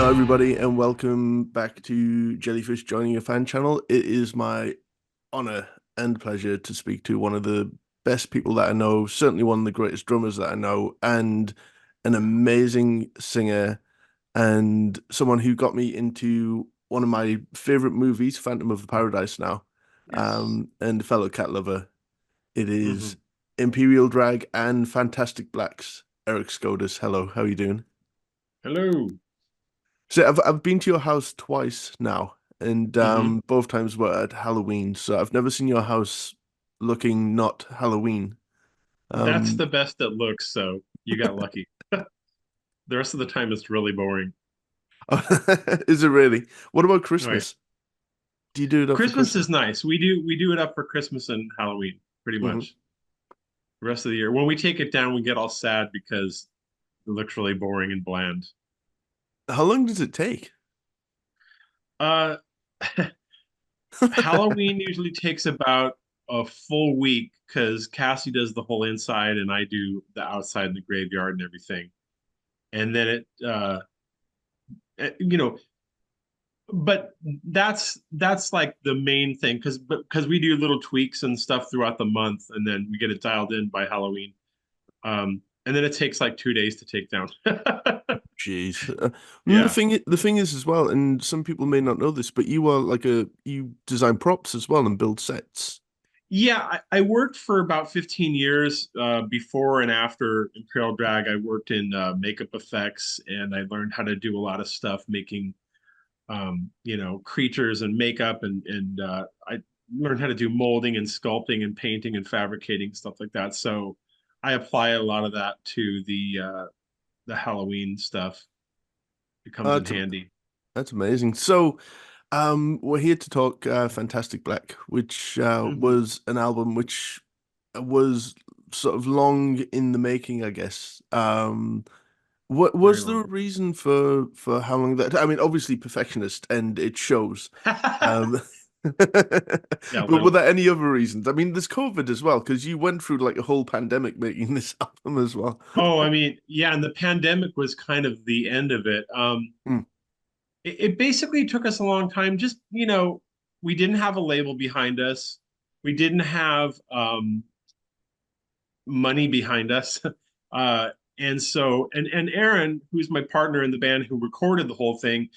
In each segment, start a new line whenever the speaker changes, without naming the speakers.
Hello, everybody, and welcome back to Jellyfish joining your fan channel. It is my honor and pleasure to speak to one of the best people that I know, certainly one of the greatest drummers that I know, and an amazing singer, and someone who got me into one of my favorite movies, Phantom of the Paradise now,
Yes.
and a fellow cat lover. It is
hmm
Imperial Drag and Fantastic Blacks, Eric Skodis. Hello, how are you doing?
Hello.
So I've been to your house twice now, and
hmm
both times were at Halloween. So I've never seen your house looking not Halloween.
That's
Um,
the best it looks, so you got lucky. The rest of the time it's really boring.
is it really? What about
Right.
Christmas? Do you do it up for
Christmas
Christmas?
is nice. We do it up for Christmas and Halloween, pretty
Hmm.
much. The rest of the year. When we take it down, we get all sad because it looks really boring and bland.
How long does it take?
Uh Halloween usually takes about a full week because Cassie does the whole inside and I do the outside in the graveyard and everything. And then you know, but that's like the main thing because we do little tweaks and stuff throughout the month and then we get it dialed in by Halloween. And then it takes like 2 days to take down.
Jeez.
Yeah.
The thing is as well, and some people may not know this, but you design props as well and build sets.
Yeah, I worked for about 15 years before and after Imperial Drag. I worked in makeup effects and I learned how to do a lot of stuff making creatures and makeup and I learned how to do molding and sculpting and painting and fabricating stuff like that. So I apply a lot of that to the Halloween stuff. It comes in
That's
handy.
that's amazing. So. We're here to talk Fantastic Black, which
hmm
was an album which was sort of long in the making, I guess. What
Very
was there a
long.
reason for how long that? I mean, obviously perfectionist, and it shows. Um,
Yeah, a
but were
little.
there any other reasons? I mean, there's COVID as well, because you went through like a whole pandemic making this album as well.
Oh, I mean, yeah, and the pandemic was kind of the end of it.
Mm,
It basically took us a long time. Just, we didn't have a label behind us. We didn't have money behind us. Uh, and Aaron, who's my partner in the band who recorded the whole thing,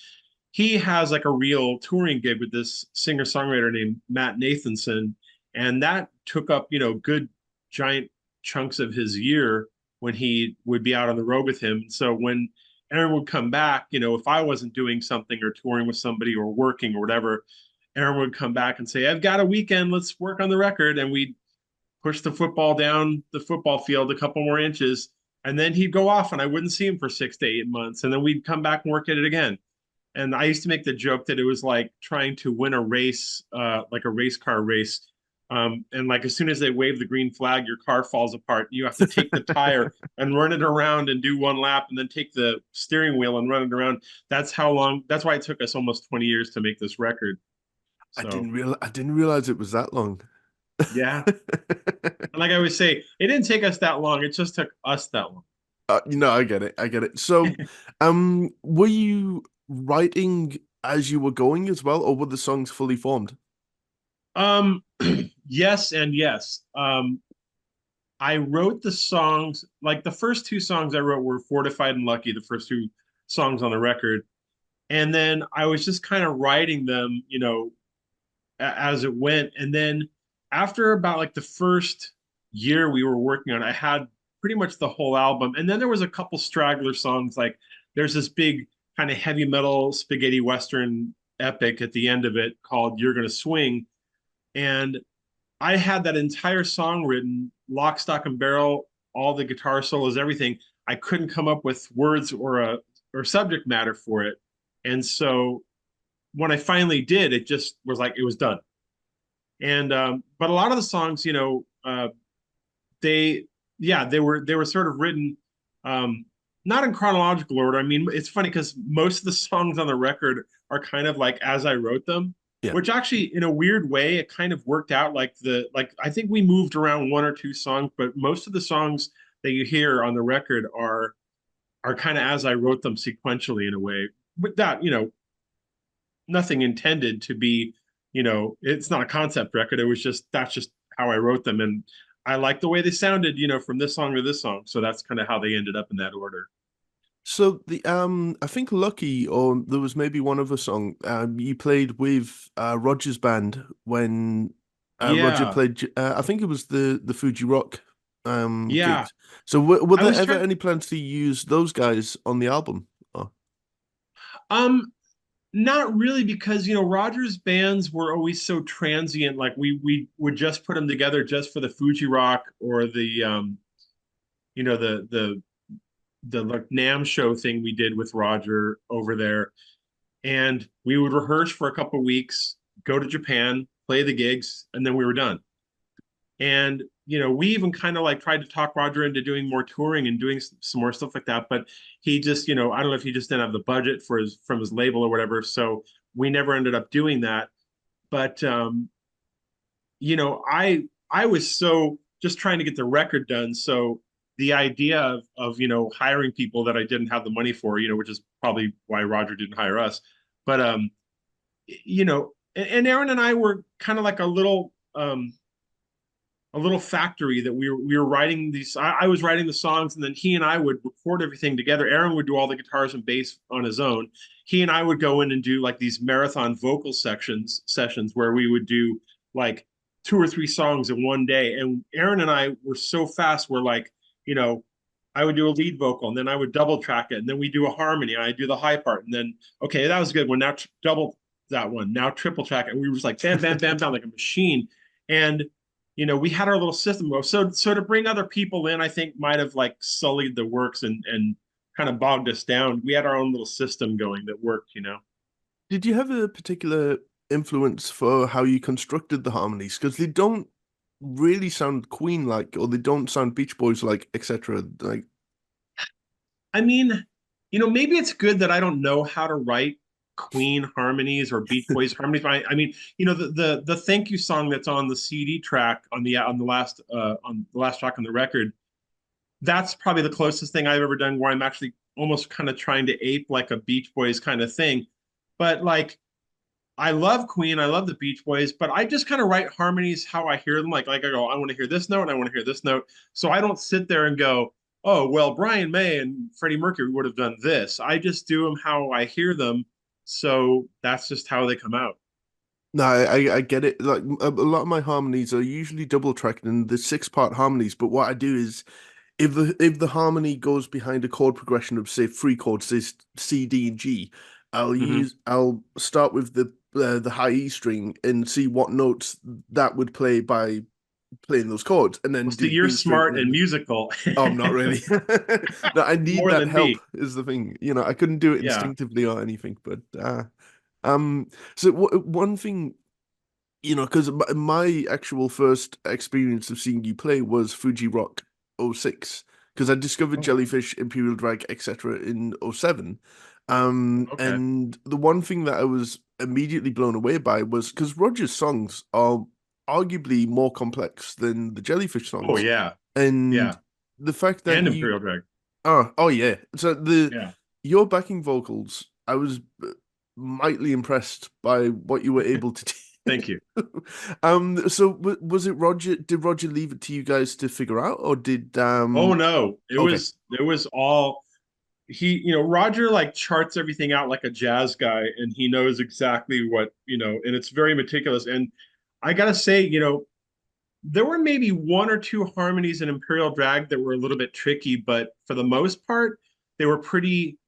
he has like a real touring gig with this singer-songwriter named Matt Nathanson, and that took up, good giant chunks of his year when he would be out on the road with him. So when Aaron would come back, if I wasn't doing something or touring with somebody or working or whatever, Aaron would come back and say, "I've got a weekend, let's work on the record." And we'd push the football down the football field a couple more inches, and then he'd go off and I wouldn't see him for 6 to 8 months. And then we'd come back and work at it again. And I used to make the joke that it was like trying to win a race, like a race car race. And like as soon as they wave the green flag, your car falls apart. You have to take the tire and run it around and do one lap, and then take the steering wheel and run it around. That's how long. That's why it took us almost 20 years to make this record. So
I didn't realize it was that long.
yeah, and like I always say, it didn't take us that long. It just took us that long.
I get it. I get it. So, were you writing as you were going as well, or were the songs fully formed?
Um, yes and yes. I wrote the songs, like the first two songs I wrote were Fortified and Lucky, the first two songs on the record. And then I was just kind of writing them, as it went. And then after about like the first year we were working on it, I had pretty much the whole album. And then there was a couple straggler songs, like there's this big kind of heavy metal spaghetti western epic at the end of it called You're Gonna Swing. And I had that entire song written, lock, stock, and barrel, all the guitar solos, everything. I couldn't come up with words or subject matter for it, and so when I finally did, it just was like it was done. And but a lot of the songs, they yeah they were sort of written not in chronological order. I mean, it's funny because most of the songs on the record are kind of like as I wrote them,
Yeah.
which actually in a weird way it kind of worked out. Like I think we moved around one or two songs, but most of the songs that you hear on the record are kind of as I wrote them sequentially in a way. with that, nothing intended to be, it's not a concept record. It was just that's just how I wrote them, and I like the way they sounded, from this song to this song. So that's kind of how they ended up in that order.
So the I think Lucky, or there was maybe one other song you played with Roger's band when Roger
Yeah,
played. I think it was the Fuji Rock
yeah.
gigs. So were
I
there
was
ever
trying.
any plans to use those guys on the album? Oh,
Um, Not really, because Roger's bands were always so transient. Like we would just put them together just for the Fuji Rock or the the like Nam show thing we did with Roger over there, and we would rehearse for a couple of weeks, go to Japan, play the gigs, and then we were done. And we even kind of like tried to talk Roger into doing more touring and doing some more stuff like that, but he just, I don't know if he just didn't have the budget for his from his label or whatever. So we never ended up doing that. But I was so just trying to get the record done. So the idea of hiring people that I didn't have the money for, which is probably why Roger didn't hire us. But and Aaron and I were kind of like a little factory that we were writing these. I was writing the songs, and then he and I would record everything together. Aaron would do all the guitars and bass on his own. He and I would go in and do like these marathon vocal sessions where we would do like 2 or 3 songs in one day. And Aaron and I were so fast. We're like, I would do a lead vocal, and then I would double track it, and then we do a harmony. And I do the high part, and then okay, that was good. Well, now double that one, now triple track, and we were just like bam, bam, bam, bam, like a machine. And we had our little system. So to bring other people in, I think might have like sullied the works and kind of bogged us down. We had our own little system going that worked.
did you have a particular influence for how you constructed the harmonies? Because they don't really sound Queen-like, or they don't sound Beach Boys-like, etc. Like,
I mean, maybe it's good that I don't know how to write Queen harmonies or Beach Boys harmonies. But I mean, the thank you song that's on the CD track on the last track on the record. That's probably the closest thing I've ever done where I'm actually almost kind of trying to ape like a Beach Boys kind of thing. But like I love Queen, I love the Beach Boys, but I just kind of write harmonies how I hear them. Like I go, I want to hear this note, and I want to hear this note. So I don't sit there and go, oh well, Brian May and Freddie Mercury would have done this. I just do them how I hear them. So that's just how they come out.
no, I get it. Like a lot of my harmonies are usually double tracked and the 6-part harmonies. But what I do is, if the harmony goes behind a chord progression of say 3 chords, say C, D, and G,
Mm-hmm.
I'll start with the high E string and see what notes that would play by playing those chords, and
Well,
then
see,
do
you're
B string, and
smart and
then
musical,
oh, I'm not really. No, I need
more
that
than
help
me.
is the thing. I couldn't do it
Yeah.
instinctively or anything, but um. So one thing, because my actual first experience of seeing you play was Fuji Rock '06, because I discovered
Oh,
Jellyfish, Imperial Drag, etc. in '07.
okay.
And the one thing that I was immediately blown away by was because Roger's songs are arguably more complex than the Jellyfish
Oh
songs.
yeah,
And
yeah.
the fact that
And
you
Imperial Drag.
oh yeah. So the
Yeah.
your backing vocals, I was mightily impressed by what you were able to do.
Thank you.
So was it Roger? Did Roger leave it to you guys to figure out, or did
Oh no, it
Okay,
was it was all he. Roger like charts everything out like a jazz guy, and he knows exactly what. And it's very meticulous. And I gotta say, there were maybe 1 or 2 harmonies in Imperial Drag that were a little bit tricky, but for the most part, they were pretty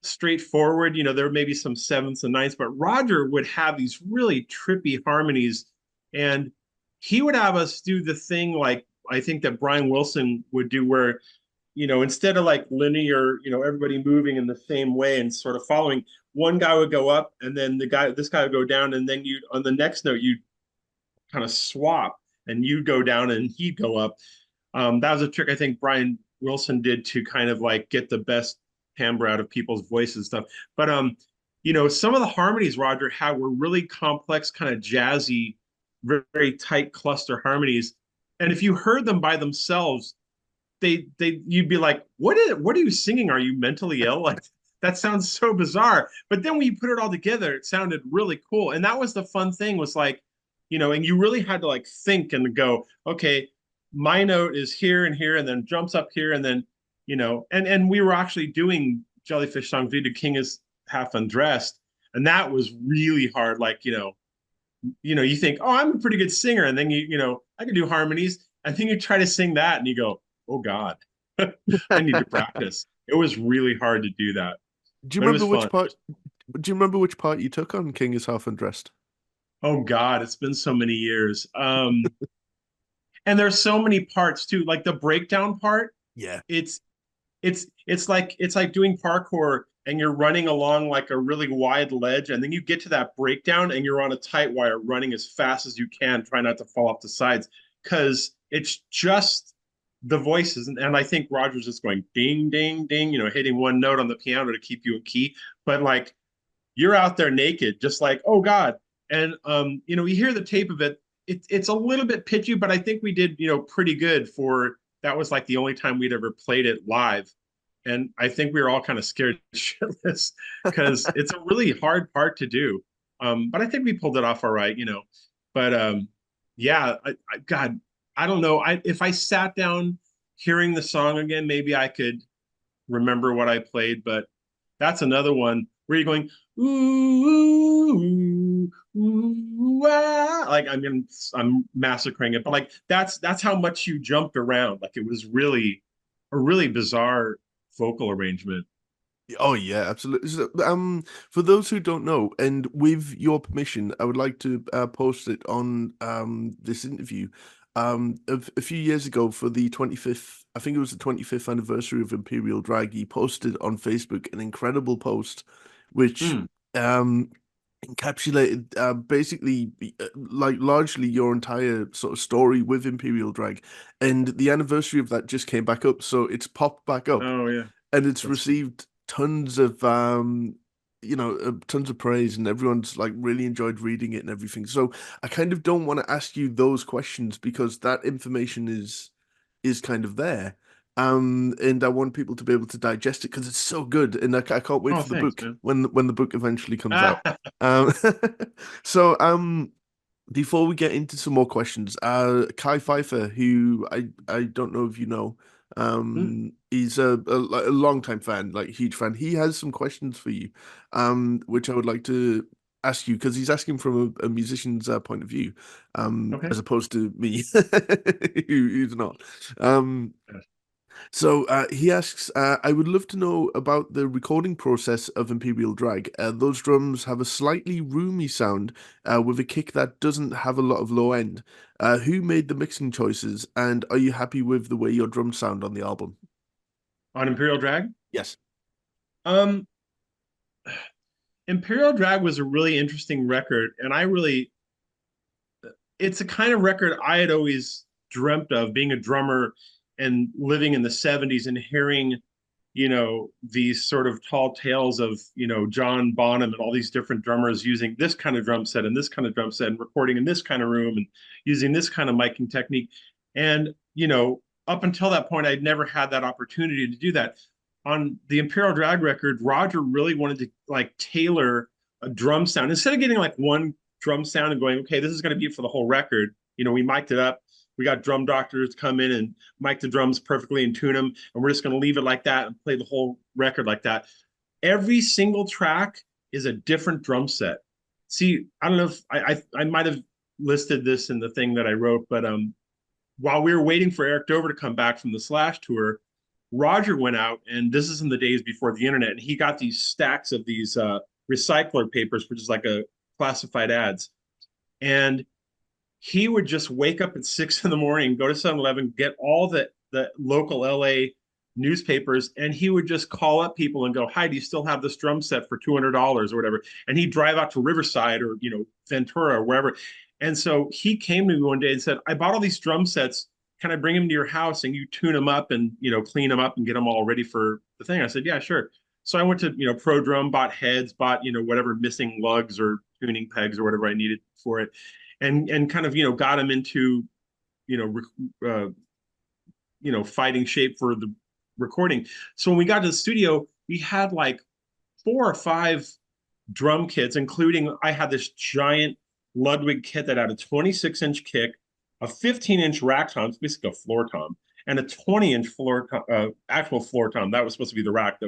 straightforward. There may be some sevenths and ninths, but Roger would have these really trippy harmonies, and he would have us do the thing like I think that Brian Wilson would do, where instead of like linear, everybody moving in the same way and sort of following, one guy would go up, and then this guy would go down, and then you on the next note you kind of swap, and you go down and he'd go up. That was a trick I think Brian Wilson did to kind of like get the best timbre out of people's voices and stuff. But some of the harmonies Roger had were really complex, kind of jazzy, very, very tight cluster harmonies. And if you heard them by themselves, they you'd be like, what are you singing? Are you mentally ill? Like that sounds so bizarre. But then when you put it all together, it sounded really cool. And that was the fun thing was like, and you really had to like think and go, okay, my note is here and here, and then jumps up here, and then, and we were actually doing Jellyfish songs. We did King is Half Undressed, and that was really hard. Like, you think, oh, I'm a pretty good singer, and then I can do harmonies, and then you try to sing that, and you go, oh God, I need to practice. It was really hard to do that,
Do you
but it was
remember
fun.
which part? Do you remember which part you took on King is Half Undressed?
Oh God, it's been so many years. And there's so many parts too, like the breakdown part.
Yeah.
It's it's like doing parkour and you're running along like a really wide ledge, and then you get to that breakdown and you're on a tight wire running as fast as you can, try not to fall off the sides, because it's just the voices. And I think Roger's just going ding ding ding, hitting one note on the piano to keep you in key, but like you're out there naked, just like, oh God. And you hear the tape of it, it's a little bit pitchy, but I think we did, pretty good for that. Was like the only time we'd ever played it live. And I think we were all kind of scared shitless because it's a really hard part to do. But I think we pulled it off all right. But yeah, God, I don't know. If I sat down hearing the song again, maybe I could remember what I played, but that's another one where you're going ooh, ooh, ah. Like I'm massacring it, but like that's how much you jumped around. Like it was really a really bizarre vocal arrangement.
Oh yeah, absolutely. So, for those who don't know, and with your permission, I would like to post it on this interview. A few years ago for the 25th, I think it was the 25th anniversary of Imperial Drag, he posted on Facebook an incredible post, which
Hmm.
um encapsulated basically like largely your entire sort of story with Imperial Drag, and the anniversary of that just came back up, so it's popped back up
Oh yeah,
and it's
that's fun.
received tons of tons of praise, and everyone's like really enjoyed reading it and everything. So I kind of don't want to ask you those questions because that information is kind of there. And I want people to be able to digest it because it's so good, and I can't wait
Oh,
for the
thanks,
book
man.
when the book eventually comes out. Um, so before we get into some more questions, Kai Pfeiffer, who I don't know if you know, he's a longtime fan, like huge fan. He has some questions for you, which I would like to ask you because he's asking from a musician's point of view,
Okay.
as opposed to me, who's not. Um, so he asks, I would love to know about the recording process of Imperial Drag. Those drums have a slightly roomy sound with a kick that doesn't have a lot of low end. Who made the mixing choices, and are you happy with the way your drums sound on the album?
On Imperial Drag.
Yes.
Um, Imperial Drag was a really interesting record, and it's a kind of record I had always dreamt of, being a drummer and living in the 70s and hearing, these sort of tall tales of, John Bonham and all these different drummers using this kind of drum set and this kind of drum set and recording in this kind of room and using this kind of miking technique. And, up until that point, I'd never had that opportunity to do that. On the Imperial Drag record, Roger really wanted to like tailor a drum sound instead of getting like one drum sound and going, okay, this is going to be for the whole record. We mic'd it up. We got drum doctors come in and mic the drums perfectly and tune them, and we're just going to leave it like that and play the whole record like that. Every single track is a different drum set. See, I don't know if I might have listed this in the thing that I wrote, but while we were waiting for Eric Dover to come back from the Slash tour, Roger went out, and this is in the days before the internet, and he got these stacks of these recycler papers, which is like a classified ads. And he would just wake up at 6 in the morning, go to 7-Eleven, get all the local LA newspapers, and he would just call up people and go, "Hi, do you still have this drum set for $200 or whatever?" And he'd drive out to Riverside or Ventura or wherever. And so he came to me one day and said, "I bought all these drum sets. Can I bring them to your house and you tune them up and clean them up and get them all ready for the thing?" I said, "Yeah, sure." So I went to Pro Drum, bought heads, bought whatever missing lugs or tuning pegs or whatever I needed for it, and kind of got him into you know fighting shape for the recording. So when we got to the studio, we had like four or five drum kits, including I had this giant Ludwig kit that had a 26-inch kick, a 15-inch rack tom, it's basically a floor tom, and a 20-inch floor tom, actual floor tom. That was supposed to be the rack.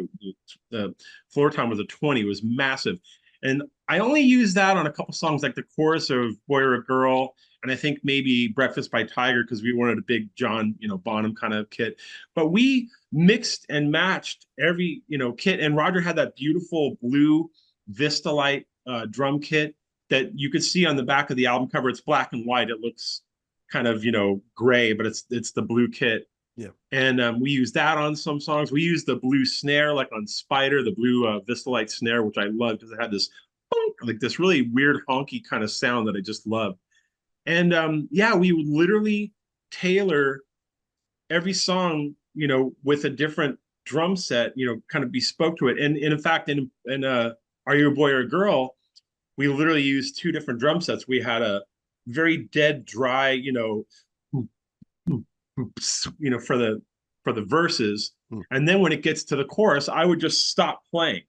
The floor tom was a 20, it was massive. And I only used that on a couple songs like the chorus of Boy or a Girl, and I think maybe Breakfast by Tiger because we wanted a big John, Bonham kind of kit. But we mixed and matched every, kit. And Roger had that beautiful blue Vistalite drum kit that you could see on the back of the album cover. It's black and white. It looks kind of gray, but it's the blue kit.
Yeah.
And we used that on some songs. We used the blue snare, like on Spider, the blue Vistalite snare, which I loved because it had this like this really weird honky kind of sound that I just loved. And yeah, we would literally tailor every song, with a different drum set, kind of bespoke to it. And in fact, in Are You a Boy or a Girl, we literally used two different drum sets. We had a very dead dry, for the verses. And then when it gets to the chorus, I would just stop playing.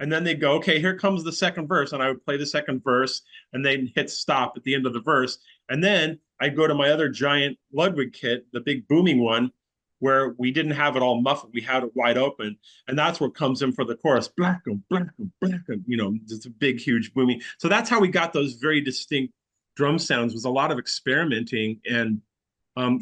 And then they'd go, okay, here comes the second verse. And I would play the second verse and then hit stop at the end of the verse. And then I'd go to my other giant Ludwig kit, the big booming one, where we didn't have it all muffled. We had it wide open. And that's what comes in for the chorus. Black, black, black, it's a big, huge booming. So that's how we got those very distinct drum sounds, was a lot of experimenting. And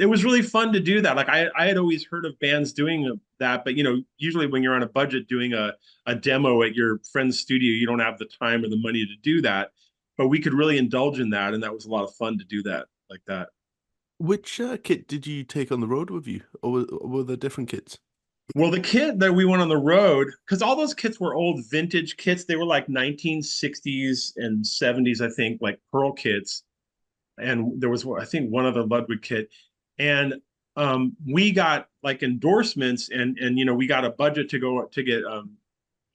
it was really fun to do that. Like I had always heard of bands doing that, but usually when you're on a budget doing a demo at your friend's studio, you don't have the time or the money to do that. But we could really indulge in that, and that was a lot of fun to do that like that.
Which kit did you take on the road with you, or were there different kits?
Well, the kit that we went on the road, because all those kits were old vintage kits. They were like 1960s and 70s, I think, like Pearl kits. And there was, I think, one other Ludwig kit. And we got like endorsements, and we got a budget to go to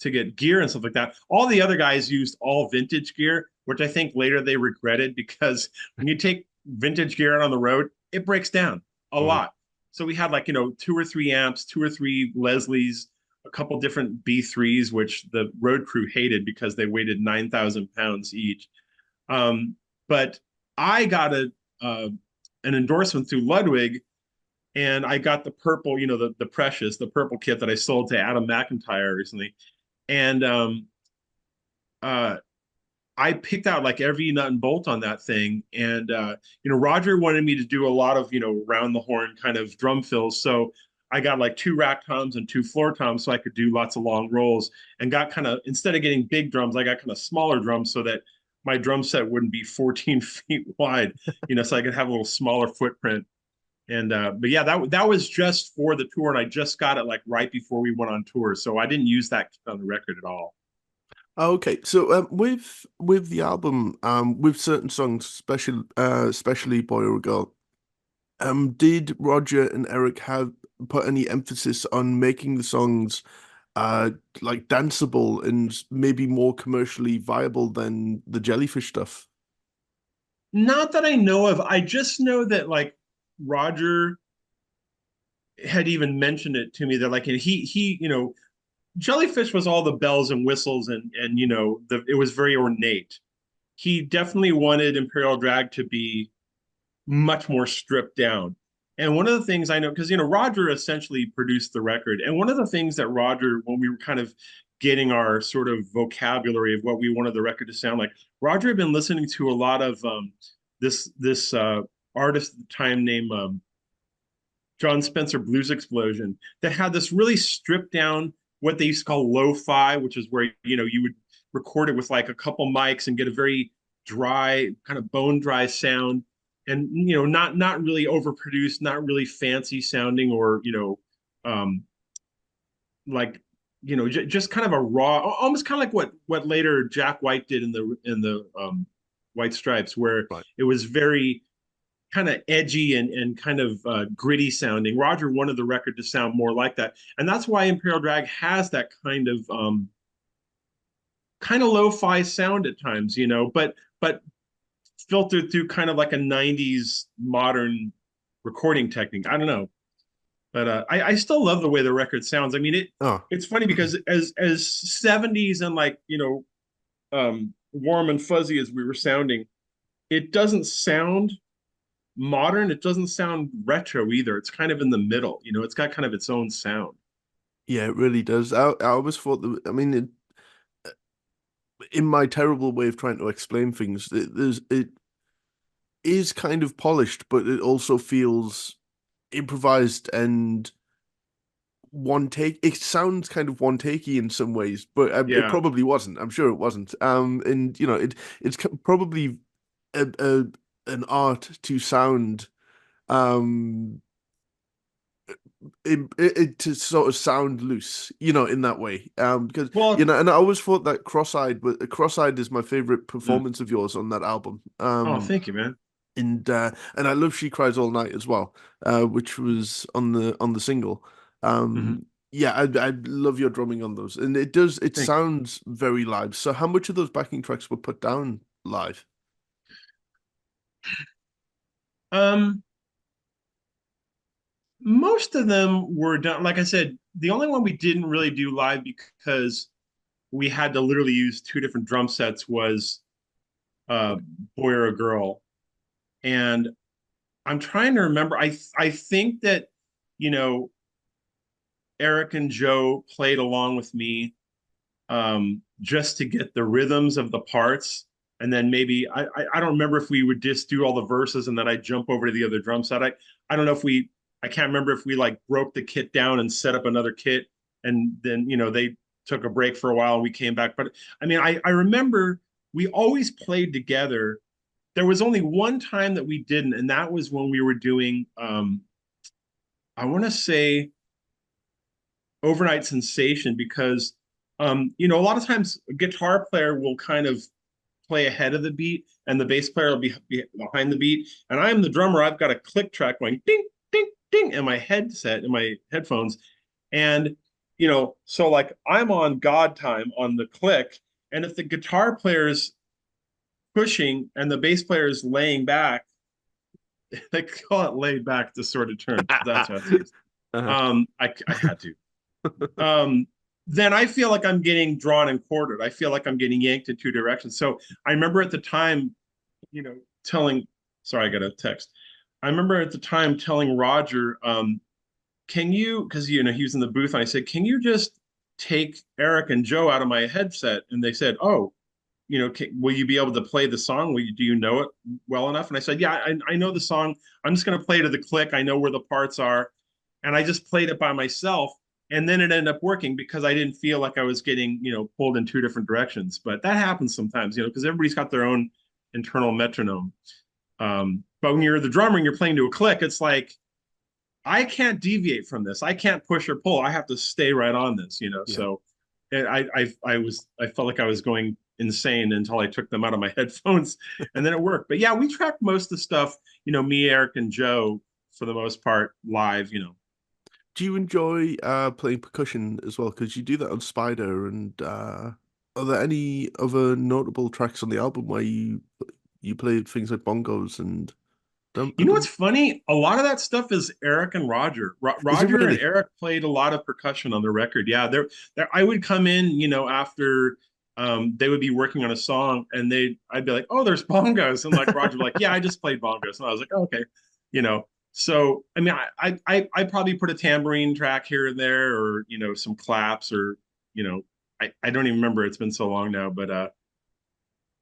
get gear and stuff like that. All the other guys used all vintage gear, which I think later they regretted, because when you take vintage gear out on the road, it breaks down a lot. So we had like, 2 or 3 amps, 2 or 3 Leslies, a couple different B3s, which the road crew hated because they weighed 9,000 pounds each. But I got an endorsement through Ludwig, and I got the purple, the Precious, the purple kit that I sold to Adam McIntyre recently. And I picked out like every nut and bolt on that thing. And Roger wanted me to do a lot of round the horn kind of drum fills. So I got like 2 rack toms and 2 floor toms, so I could do lots of long rolls. And got kind of, instead of getting big drums, I got kind of smaller drums so that my drum set wouldn't be 14 feet wide, so I could have a little smaller footprint. And but yeah, that was just for the tour, and I just got it like right before we went on tour, so I didn't use that on the record at all.
Okay, so with the album, with certain songs, especially Boy or Girl, did Roger and Eric have put any emphasis on making the songs like danceable and maybe more commercially viable than the Jellyfish stuff?
Not that I know of. I just know that like Roger had even mentioned it to me that like, and he Jellyfish was all the bells and whistles, and it was very ornate. He definitely wanted Imperial Drag to be much more stripped down. And one of the things I know, because Roger essentially produced the record, and one of the things that Roger, when we were kind of getting our sort of vocabulary of what we wanted the record to sound like, Roger had been listening to a lot of this artist at the time named John Spencer Blues Explosion, that had this really stripped down, what they used to call lo-fi, which is where you would record it with like a couple mics and get a very dry, kind of bone dry sound, and not really overproduced, not really fancy sounding, or like just kind of a raw, almost kind of like what later Jack White did in the White Stripes, where
Right.
it was very kind of edgy and kind of gritty sounding. Roger wanted the record to sound more like that, and that's why Imperial Drag has that kind of lo-fi sound at times, but filtered through kind of like a '90s modern recording technique. I don't know. But I still love the way the record sounds. I mean,
Oh,
it's funny because as 70s and like, warm and fuzzy as we were sounding, it doesn't sound modern. It doesn't sound retro either. It's kind of in the middle. It's got kind of its own sound.
yeah, it really does. I always thought that, I mean, in my terrible way of trying to explain things, it is kind of polished, but it also feels improvised and one take. It sounds kind of one takey in some ways, but it
Yeah.
probably wasn't. I'm sure it wasn't. And it's probably a an art to sound um to sort of sound loose, in that way. Because
Well,
and I always thought that Cross-Eyed is my favorite
mm.
performance of yours on that album.
Oh, thank you, man.
And I love She Cries All Night as well, which was on the single.
Hmm.
Yeah, I love your drumming on those, and it
Thank you.
sounds very live. So how much of those backing tracks were put down live?
Um, Most of them were done. Like I said, the only one we didn't really do live because we had to literally use two different drum sets was uh, Boy or a Girl. And I'm trying to remember. I think that, you know, Eric and Joe played along with me just to get the rhythms of the parts. And then maybe I don't remember if we would just do all the verses and then I jump over to the other drum set. I don't know if I can't remember if we like broke the kit down and set up another kit and then they took a break for a while and we came back. But I mean I remember we always played together. There was only one time that we didn't, and that was when we were doing I want to say overnight sensation because a lot of times a guitar player will kind of play ahead of the beat and the bass player will be behind the beat and I'm the drummer. I've got a click track going ding ding ding in my headset in my headphones and so like I'm on god time on the click and if the guitar player is pushing and the bass player is laying back they call it laid back to sort of turn. That's how it is.
Uh-huh.
I had to um, then I feel like I'm getting drawn and quartered. I feel like I'm getting yanked in two directions. So I remember at the time, telling, sorry, I got a text. I remember at the time telling Roger, can you, because, he was in the booth, and I said, can you just take Eric and Joe out of my headset? And they said, oh, will you be able to play the song? Do you know it well enough? And I said, yeah, I know the song. I'm just going to play to the click. I know where the parts are. And I just played it by myself. And then it ended up working because I didn't feel like I was getting, pulled in two different directions. But that happens sometimes, because everybody's got their own internal metronome. But when you're the drummer and you're playing to a click, it's like, I can't deviate from this. I can't push or pull. I have to stay right on this.
Yeah.
So I felt like I was going insane until I took them out of my headphones and then it worked. But yeah, we tracked most of the stuff, me, Eric, and Joe for the most part live.
Do you enjoy playing percussion as well? Because you do that on Spider, and are there any other notable tracks on the album where you play things like bongos and
You know what's
drums?
funny? A lot of that stuff is Eric and Roger.
Is it
Roger and
really?
Eric played a lot of percussion on the record. Yeah, I would come in, after they would be working on a song, and I'd be like, "Oh, there's bongos," and like Roger would be like, "Yeah, I just played bongos," and I was like, oh, "Okay," you know. So I mean, I probably put a tambourine track here and there, or some claps, or I don't even remember. It's been so long now, but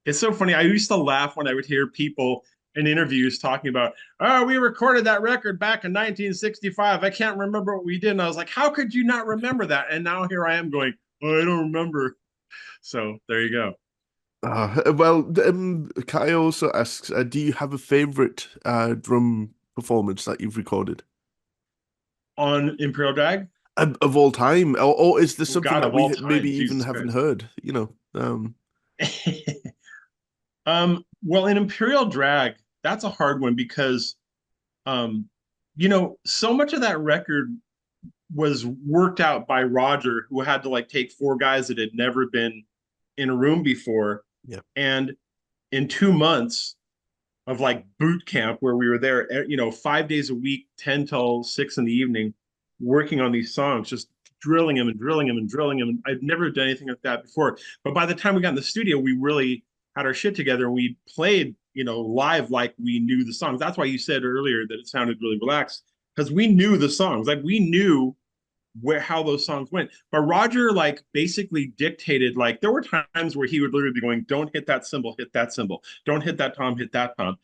it's so funny. I used to laugh when I would hear people in interviews talking about, oh, we recorded that record back in 1965. I can't remember what we did. And I was like, how could you not remember that? And now here I am going, oh, I don't remember. So there you go.
Well, Kai also asks, do you have a favorite drum performance that you've recorded
On Imperial Drag,
of all time, or is there
oh,
something
God,
that
of all
we maybe
time,
even
Jesus
haven't
Christ.
heard?
Well, in Imperial Drag, that's a hard one because, um, so much of that record was worked out by Roger, who had to like take four guys that had never been in a room before.
Yeah.
And in 2 months of like boot camp where we were there, 5 days a week, 10 till 6 in the evening, working on these songs, just drilling them and drilling them and drilling them. And I'd never done anything like that before. But by the time we got in the studio, we really had our shit together and we played, live like we knew the songs. That's why you said earlier that it sounded really relaxed because we knew the songs. Like we knew how those songs went. But Roger like basically dictated, like there were times where he would literally be going, don't hit that cymbal, hit that cymbal. Don't hit that tom, hit that tom.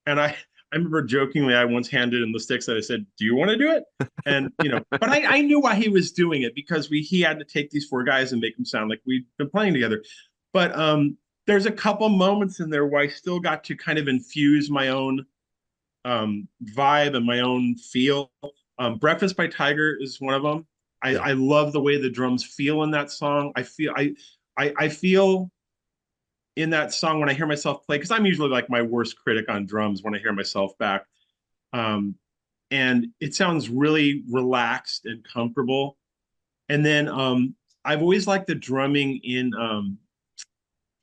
And I remember jokingly, I once handed him the sticks that I said, do you want to do it? And, but I knew why he was doing it because he had to take these four guys and make them sound like we'd been playing together. But there's a couple moments in there where I still got to kind of infuse my own vibe and my own feel. Breakfast by Tiger is one of them.
Yeah.
I love the way the drums feel in that song. I feel in that song when I hear myself play, because I'm usually like my worst critic on drums when I hear myself back. And it sounds really relaxed and comfortable. And then I've always liked the drumming in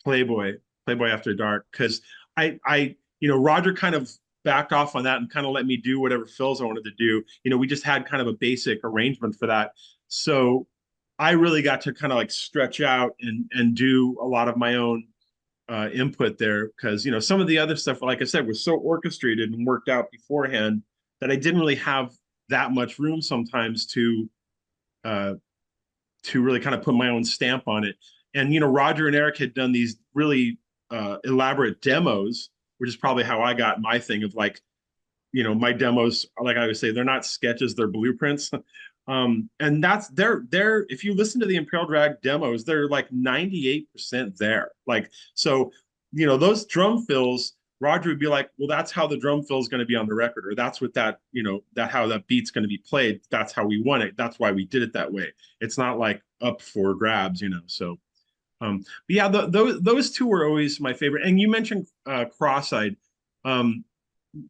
Playboy After Dark, because Roger kind of backed off on that and kind of let me do whatever fills I wanted to do. We just had kind of a basic arrangement for that. So I really got to kind of like stretch out and do a lot of my own input there because some of the other stuff, like I said, was so orchestrated and worked out beforehand that I didn't really have that much room sometimes to really kind of put my own stamp on it. And Roger and Eric had done these really elaborate demos, which is probably how I got my thing of like, my demos, like I would say, they're not sketches, they're blueprints. And that's they're if you listen to the Imperial Drag demos, they're like 98% there. Like, so, those drum fills, Roger would be like, well, that's how the drum fill is going to be on the record, or that's what that, that how that beat's going to be played. That's how we want it. That's why we did it that way. It's not like up for grabs, so but yeah, those two were always my favorite. And you mentioned Cross-Eyed.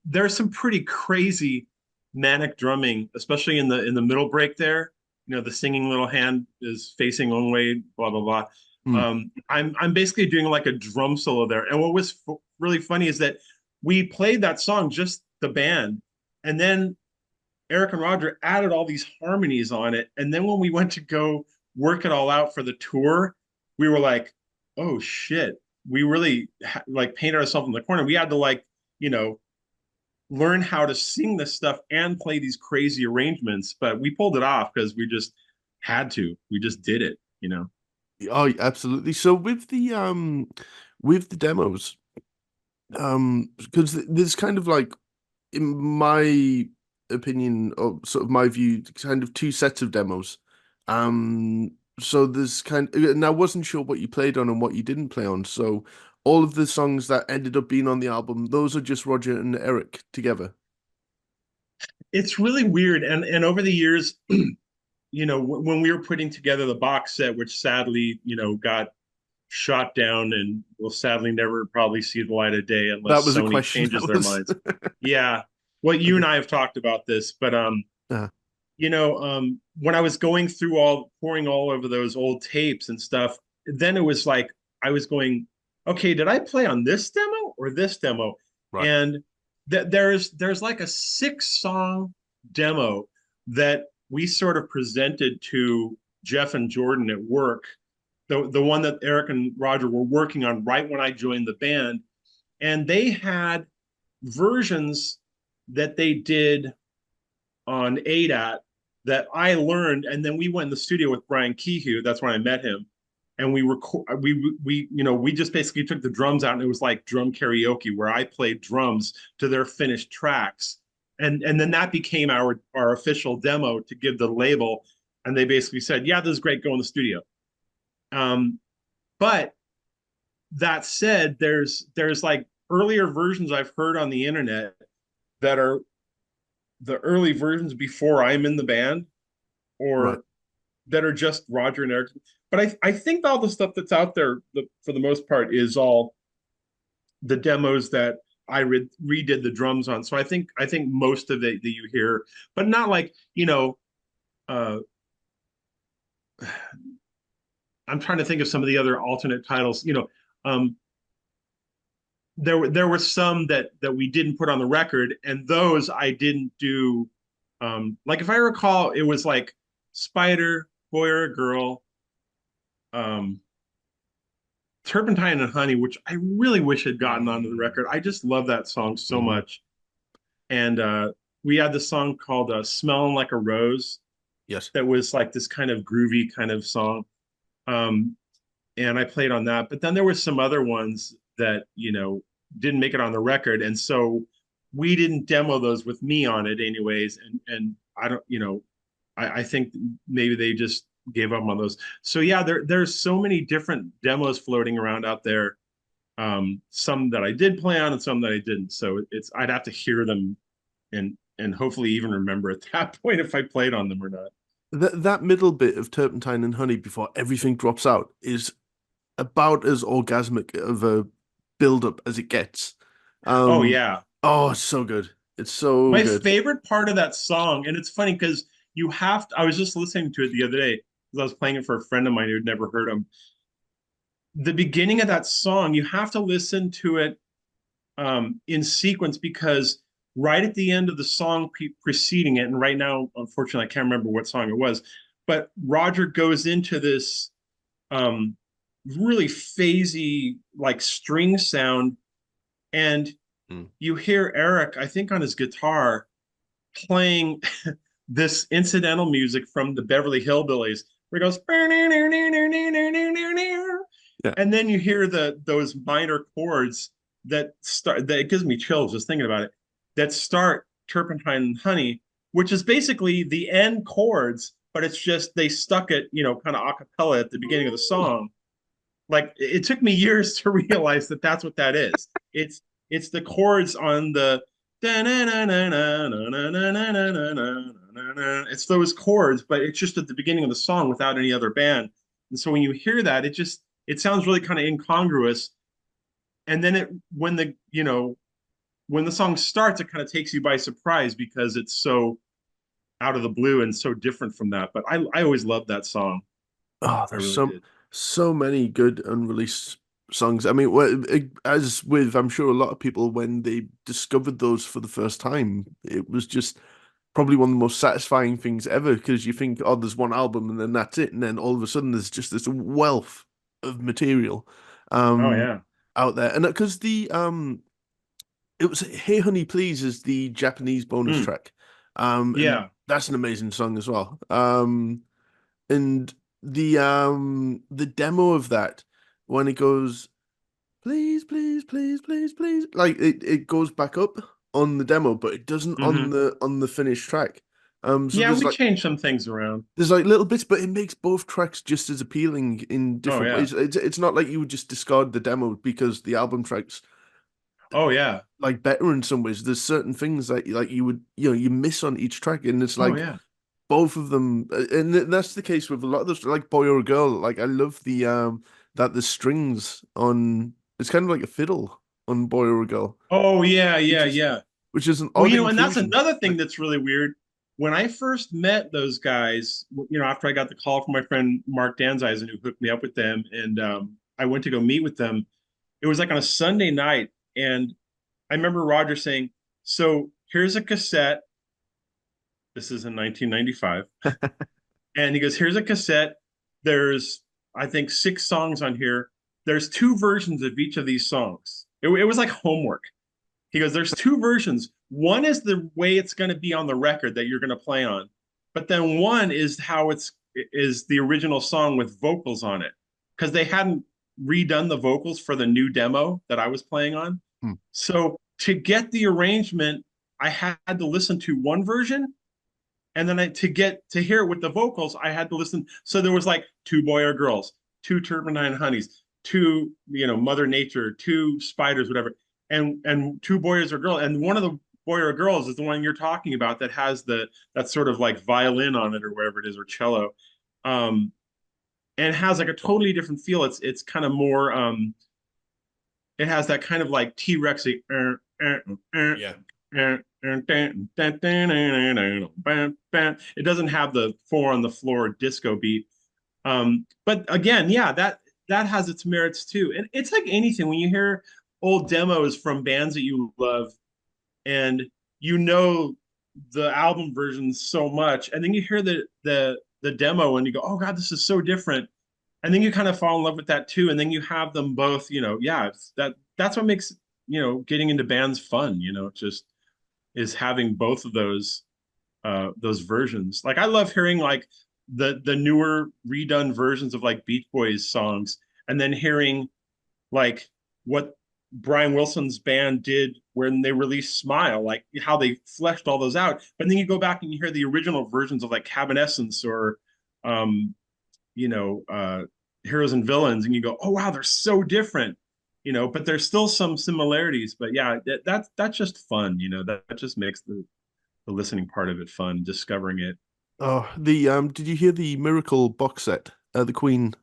There's some pretty crazy manic drumming, especially in the middle break there. The singing little hand is facing one way, blah blah blah.
Mm.
I'm basically doing like a drum solo there. And what was really funny is that we played that song, just the band, and then Eric and Roger added all these harmonies on it. And then when we went to go work it all out for the tour, we were like, oh shit, we really like painted ourselves in the corner. We had to like, learn how to sing this stuff and play these crazy arrangements, but we pulled it off because we just had to. We just did it.
Oh, absolutely. So with the demos, because there's kind of like, in my opinion, or sort of my view, kind of two sets of demos. So there's and I wasn't sure what you played on and what you didn't play on. So all of the songs that ended up being on the album, those are just Roger and Eric together.
It's really weird. And over the years, when we were putting together the box set, which sadly, got shot down and will sadly never probably see the light of day
That
unless
was a
Sony
question.
changes
That
their
was
minds. Yeah. Well, you
okay.
and I have talked about this, but
Uh,
when I was going through pouring all over those old tapes and stuff, then it was like I was going, okay, did I play on this demo or this demo?
right.
And there's like a 6-song demo that we sort of presented to Jeff and Jordan at work, the one that Eric and Roger were working on right when I joined the band, and they had versions that they did on ADAT that I learned, and then we went in the studio with Brian Kehoe. That's when I met him, and we just basically took the drums out, and it was like drum karaoke where I played drums to their finished tracks, and then that became our official demo to give the label, and they basically said, yeah, this is great, go in the studio. But that said, there's like earlier versions I've heard on the internet that are the early versions before I'm in the band,
Right.
or that are just Roger and Eric. But I think all the stuff that's out there, for the most part, is all the demos that I redid the drums on. So I think most of it that you hear, but not like uh, I'm trying to think of some of the other alternate titles. There were some that we didn't put on the record, and those I didn't do Like if I recall, it was like Spider, Boy or a Girl, um, Turpentine and Honey, which I really wish had gotten onto the record. I just love that song so
Hmm.
much. And we had this song called "Smelling Like a Rose"
Yes.
that was like this kind of groovy kind of song. Um, and I played on that. But then there were some other ones that, didn't make it on the record. And so we didn't demo those with me on it anyways. And I don't, I think maybe they just gave up on those. So yeah, there's so many different demos floating around out there. Some that I did play on and some that I didn't. So I'd have to hear them and hopefully even remember at that point if I played on them or not.
That middle bit of Turpentine and Honey before everything drops out is about as orgasmic of a build up as it gets.
Oh
Um,
yeah.
oh, it's so good. It's so
My
good.
favorite part of that song, and it's funny because I was just listening to it the other day because I was playing it for a friend of mine who'd never heard him. The beginning of that song, you have to listen to it in sequence because right at the end of the song preceding it, and right now, unfortunately, I can't remember what song it was, but Roger goes into this um, really phasey, like string sound, and
Mm.
you hear Eric, I think, on his guitar playing this incidental music from the Beverly Hillbillies, where it goes,
Yeah.
and then you hear those minor chords that start. That it gives me chills just thinking about it. That start Turpentine and Honey, which is basically the end chords, but it's just they stuck it, kind of a cappella at the beginning of the song. Like it took me years to realize that that's what that is. It's the chords on the it's those chords, but it's just at the beginning of the song without any other band. And so when you hear that, it sounds really kind of incongruous. And then when the song starts, it kind of takes you by surprise because it's so out of the blue and so different from that. But I always loved that song.
Oh,
I
there's
really did.
so many good unreleased songs. I mean, as with I'm sure a lot of people when they discovered those for the first time, it was just probably one of the most satisfying things ever because you think, oh, there's one album and then that's it, and then all of a sudden there's just this wealth of material
Oh
um
yeah.
out there. And because the it was Hey Honey Please is the Japanese bonus
Mm,
track. And
yeah.
that's an amazing song as well. And the demo of that when it goes please, please, please, please, please, like it goes back up on the demo, but it doesn't on
Hmm.
the finished track. So
Yeah, we changed some things around.
there's like little bits, but it makes both tracks just as appealing in
Oh
different
yeah.
ways. It's not like you would just discard the demo because the album tracks
Oh yeah.
like better in some ways. There's certain things that like you would you miss on each track, and it's
Oh
like
yeah.
both of them, and that's the case with a lot of those, like Boy or a Girl. Like I love the that the strings on it's kind of like a fiddle on Boy or a Girl,
Oh yeah,
which
yeah,
is
yeah.
which is an
Well,
odd
and that's
inclusion.
another thing
Like
that's really weird. When I first met those guys, after I got the call from my friend Mark Danzeisen, who hooked me up with them, and I went to go meet with them. It was like on a Sunday night, and I remember Roger saying, "So here's a cassette. This is in 1995." And he goes, "Here's a cassette. There's, I think, 6 songs on here. There's 2 versions of each of these songs. It was like homework." He goes, "There's 2 versions. One is the way it's going to be on the record that you're going to play on, but then one is how is the original song with vocals on it because they hadn't redone the vocals for the new demo that I was playing on.
hmm,
So to get the arrangement, I had to listen to one version, and then to get to hear it with the vocals, I had to listen. So there was like 2 Boy or Girls, 2 Turpentine Honeys, 2 Mother Nature, 2 Spiders, whatever, and 2 Boys or Girl, and one of the Boy or Girls is the one you're talking about that has that sort of like violin on it or wherever it is or cello, um, and it has like a totally different feel. It's kind of more. It has that kind of like T Rex.
yeah.
It doesn't have the 4 on the floor disco beat. But again, yeah, that has its merits too. And it's like anything when you hear old demos from bands that you love and you know the album version so much, and then you hear the demo and you go, oh God, this is so different. And then you kind of fall in love with that too. And then you have them both, yeah, that's what makes, getting into bands fun, just is having both of those versions. Like I love hearing like the newer redone versions of like Beach Boys songs, and then hearing like what Brian Wilson's band did when they released Smile, like how they fleshed all those out. But then you go back and you hear the original versions of like Evanescence or um, you know, Heroes and Villains, and you go, oh wow, they're so different. But there's still some similarities. But yeah, that's just fun, that just makes the listening part of it fun, discovering it.
Oh, the did you hear the Miracle box set? The Queen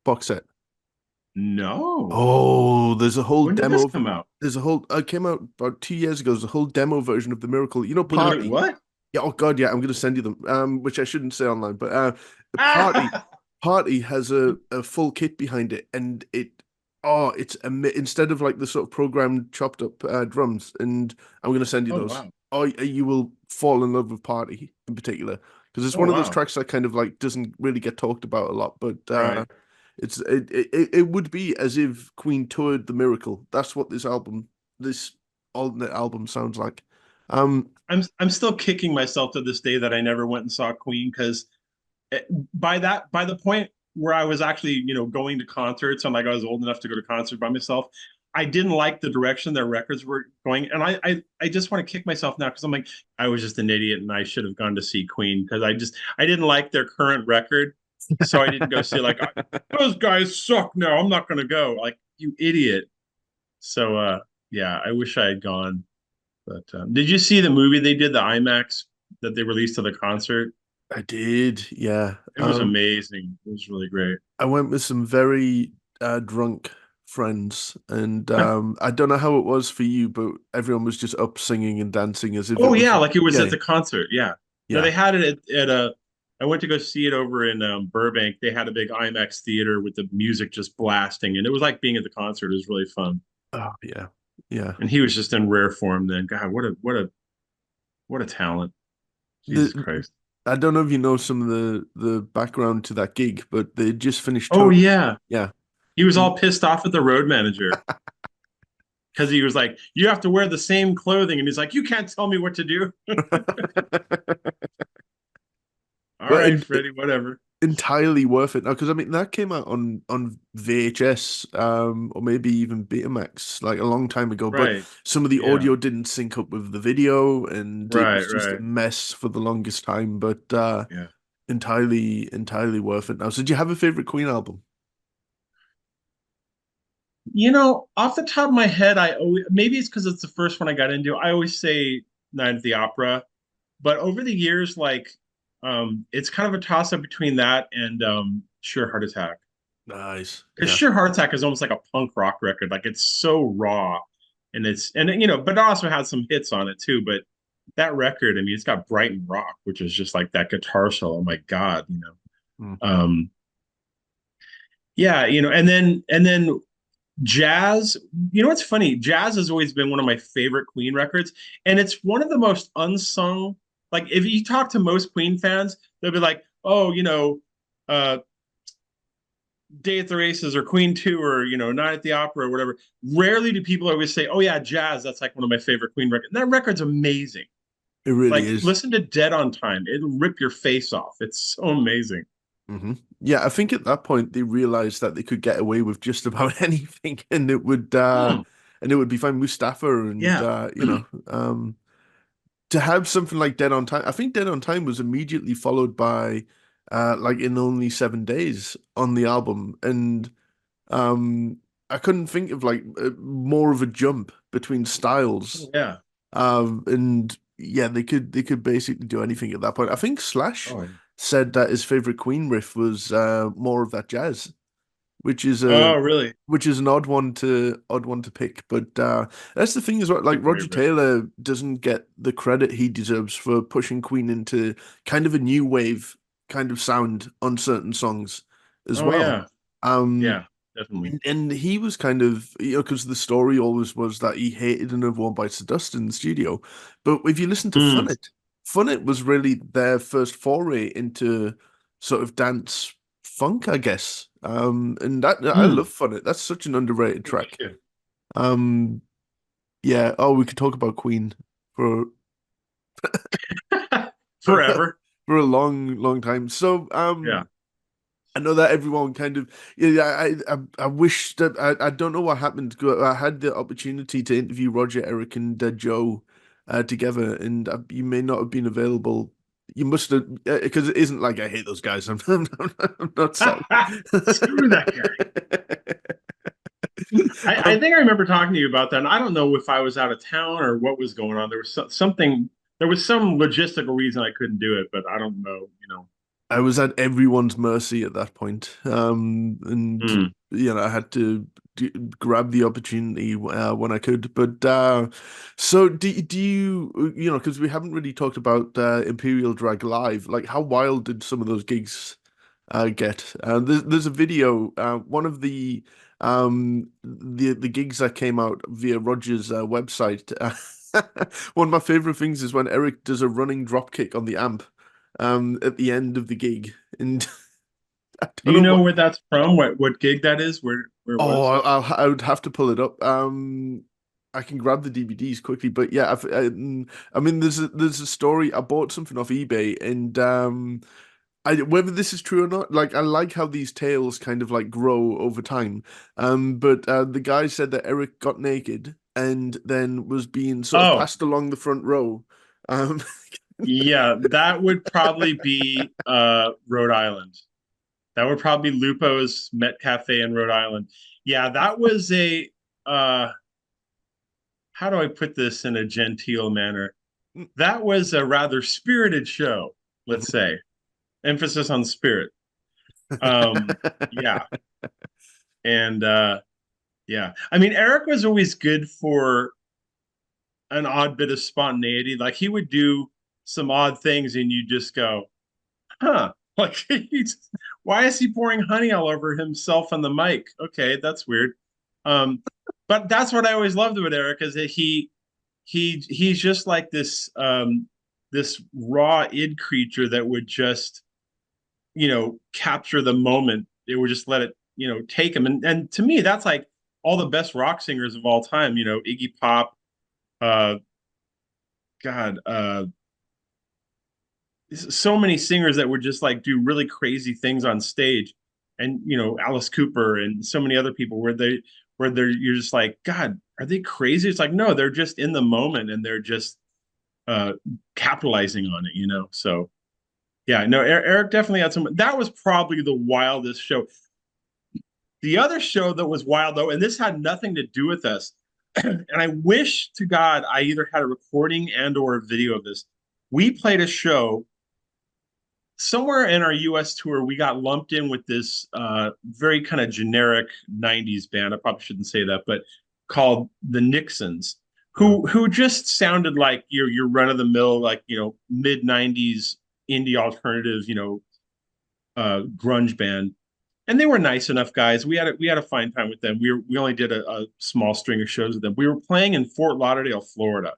box set.
No.
Oh, there's a whole
When did this
demo.
come out?
There's a whole. It came out about 2 years ago. There's a whole demo version of the Miracle. You know,
Wait, wait,
Party.
what?
Yeah. Oh God, yeah. I'm gonna send you them. Which I shouldn't say online, but Party.
Ah!
Party has a full kit behind it, and instead of like the sort of programmed chopped up drums, and I'm gonna send you
Oh
those.
wow.
Oh, you will fall in love with Party in particular because it's
Oh
one of those
wow.
tracks that kind of like doesn't really get talked about a lot, but
Right.
it would be as if Queen toured the Miracle. That's what this alternate album sounds like. Um,
I'm still kicking myself to this day that I never went and saw Queen because by the point where I was actually, going to concerts and like I was old enough to go to concerts by myself, I didn't like the direction their records were going. And I just want to kick myself now because I'm like, I was just an idiot and I should have gone to see Queen because I didn't like their current record. So I didn't go see like those guys suck now. I'm not gonna go. Like, you idiot. So yeah, I wish I had gone. But did you see the movie they did, the IMAX that they released to the concert?
I did, yeah.
It was amazing. It was really great.
I went with some very drunk friends, and I don't know how it was for you, but everyone was just up singing and dancing as if it
Oh
was,
yeah, like it was
yeah,
at the concert. Yeah. No,
yeah.
they had it at a. I went to go see it over in Burbank. They had a big IMAX theater with the music just blasting, and it was like being at the concert. It was really fun.
Oh, yeah, yeah.
And he was just in rare form then. God, what a talent. Jesus
The
Christ.
I don't know if you know some of the background to that gig, but they just finished
Oh
touring.
yeah.
Yeah.
He was all pissed off at the road manager because he was like, "You have to wear the same clothing," and he's like, "You can't tell me what to do." All
But
right, Freddie, whatever.
entirely worth it now because I mean that came out on VHS or maybe even Betamax like a long time ago, but
Right.
some of the
Yeah.
audio didn't sync up with the video and it
Right.
was just a
Right.
mess for the longest time, but
Yeah.
entirely worth it now. So do you have a favorite Queen album?
Off the top of my head, I always, maybe it's because it's the first one I got into. I always say Night at the Opera, but over the years, like, it's kind of a toss up between that and Sheer Heart Attack.
Nice.
Because
Yeah.
Sheer Heart Attack is almost like a punk rock record. Like it's so raw, but it also has some hits on it too. But that record, I mean, it's got Brighton Rock, which is just like that guitar solo. Oh my God.
Mm.
Um, yeah, and then jazz. What's funny? Jazz has always been one of my favorite Queen records, and it's one of the most unsung. Like if you talk to most Queen fans, they'll be like, "Oh, uh, Day at the Races or Queen 2 or Night at the Opera or whatever." Rarely do people always say, "Oh yeah, jazz. That's like one of my favorite Queen records." And that record's amazing.
It really
Like
is.
listen to Dead on Time. It'll rip your face off. It's so amazing.
Hmm. Yeah, I think at that point they realized that they could get away with just about anything
Hmm.
and it would be fine. Mustafa and
Yeah.
to have something like Dead on Time. I think Dead on Time was immediately followed by like In Only 7 Days on the album, and um I couldn't think of like more of a jump between styles.
Yeah.
And yeah, they could basically do anything at that point. I think Slash
Oh, yeah.
said that his favorite Queen riff was more of that jazz, which is a
Oh, really?
which is an odd one to pick. But that's the thing as well.
It's a
Like Roger
great riff.
Taylor doesn't get the credit he deserves for pushing Queen into kind of a new wave kind of sound on certain songs as
Oh
well.
yeah.
Um,
Yeah. definitely.
And he was kind of, because the story always was that he hated Another One Bites the Dust in the studio. But if you listen to
Mm,
Funnit was really their first foray into sort of dance funk, I guess. And that I
mm.
love Funnit. That's such an underrated
Me
track.
too.
Um, yeah. Oh, we could talk about Queen for for
Forever.
for a long, long time. So,
Yeah.
I know that everyone kind of, yeah. I wish that I don't know what happened. I had the opportunity to interview Roger, Eric, and Joe together, and you may not have been available. You must have, because it isn't like I hate those guys. I'm not saying.
Screw that guy. I
Um,
think I remember talking to you about that, and I don't know if I was out of town or what was going on. There was something, there was some logistical reason I couldn't do it, but I don't know, you know.
I was at everyone's mercy at that point. And
Mm.
I had to grab the opportunity when I could. But so do you, because we haven't really talked about Imperial Drag Live. Like, how wild did some of those gigs get? There's a video. One of the gigs that came out via Roger's website. One of my favorite things is when Eric does a running drop kick on the amp at the end of the gig, and I
Do
don't
you
know
know
what.
where that's from? What gig that is? Where it
Oh,
was?
I would have to pull it up. I can grab the DVDs quickly, but yeah, I mean, there's a story. I bought something off eBay, and whether this is true or not, like I like how these tales kind of like grow over time. But the guy said that Eric got naked and then was being sort of
Oh,
passed along the front row. Um,
yeah, that would probably be Rhode Island. That would probably be Lupo's Met Cafe in Rhode Island. Yeah, that was a how do I put this in a genteel manner? That was a rather spirited show, let's say. Emphasis on spirit. Um, yeah. And yeah. I mean, Eric was always good for an odd bit of spontaneity. Like he would do some odd things and you just go, huh? Like why is he pouring honey all over himself on the mic? Okay, that's weird. Um, but that's what I always loved with Eric is that he's just like this raw id creature that would just capture the moment. It would just let it take him. And to me that's like all the best rock singers of all time. Iggy Pop, uh God, so many singers that would just like do really crazy things on stage, and Alice Cooper and so many other people where they're you're just like, God, are they crazy? It's like, no, they're just in the moment and they're just uh capitalizing on it. So yeah, no, Eric definitely had some. That was probably the wildest show. The other show that was wild though, and this had nothing to do with us, and I wish to God I either had a recording and or a video of this. We played a show somewhere in our US tour. We got lumped in with this very kind of generic 90s band. I probably shouldn't say that, but called the Nixons,
Uh,
who just sounded like your run of the mill, like, mid 90s indie alternative, grunge band. And they were nice enough guys. We had a fine time with them. We only did a small string of shows with them. We were playing in Fort Lauderdale, Florida.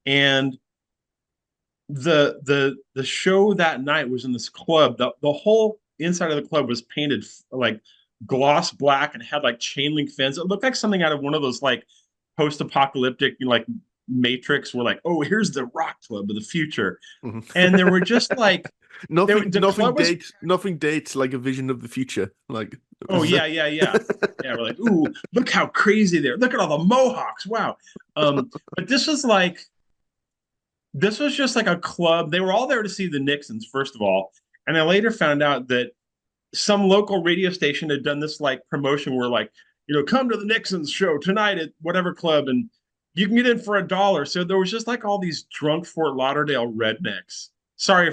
And the show that night was in this club. The whole inside of the club was painted like gloss black and had like chain link fence. It looked like something out of one of those like post-apocalyptic, like Matrix, where like, oh, here's the rock club of the future. And there were
mhm.
just like the club was,
Nothing dates like a vision of the future. Like, it
oh
was,
yeah, yeah, yeah. Yeah, we're like, ooh, look how crazy they're. Look at all the Mohawks. Wow. But this was just like a club. They were all there to see the Nixons, first of all. And I later found out that some local radio station had done this like promotion where like, come to the Nixons show tonight at whatever club and you can get in for $1. So there was just like all these drunk Fort Lauderdale rednecks. Sorry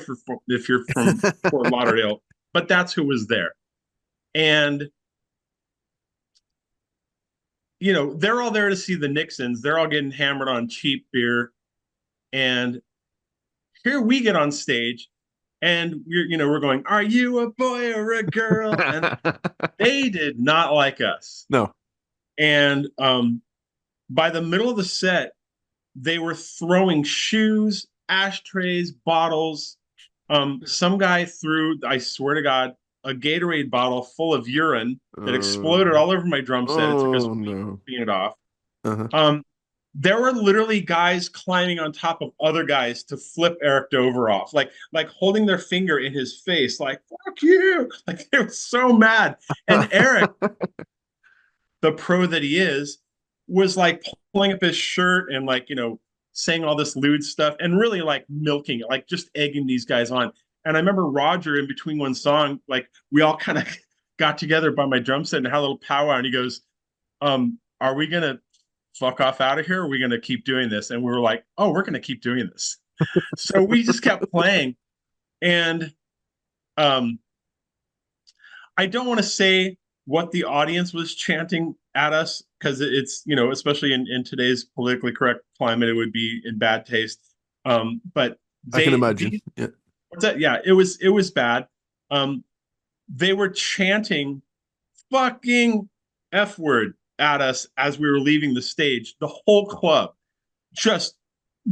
if you're from Fort Lauderdale, but that's who was there. And they're all there to see the Nixons. They're all getting hammered on cheap beer. And here we get on stage And we're going, are you a boy or a girl? And they did not like us.
No.
And by the middle of the set, they were throwing shoes, ashtrays, bottles. Some guy threw, I swear to God, a Gatorade bottle full of urine that exploded
Uh,
all over my drum set. It took us
oh
weeks to
no.
clean it off.
Uh-huh.
There were literally guys climbing on top of other guys to flip Eric Dover off, like holding their finger in his face, like "fuck you!" Like they were so mad. And Eric, the pro that he is, was like pulling up his shirt and like saying all this lewd stuff and really like milking it, like just egging these guys on. And I remember Roger in between one song, like we all kind of got together by my drum set and had a little powwow, and he goes, "Are we gonna fuck off out of here? Or are we gonna keep doing this?" And we were like, "Oh, we're gonna keep doing this." So we just kept playing, and um, I don't want to say what the audience was chanting at us because it's especially in today's politically correct climate, it would be in bad taste. But
I can
they
imagine.
these
Yeah.
what's that? Yeah, it was bad. Um, they were chanting fucking F word at us as we were leaving the stage. The whole club just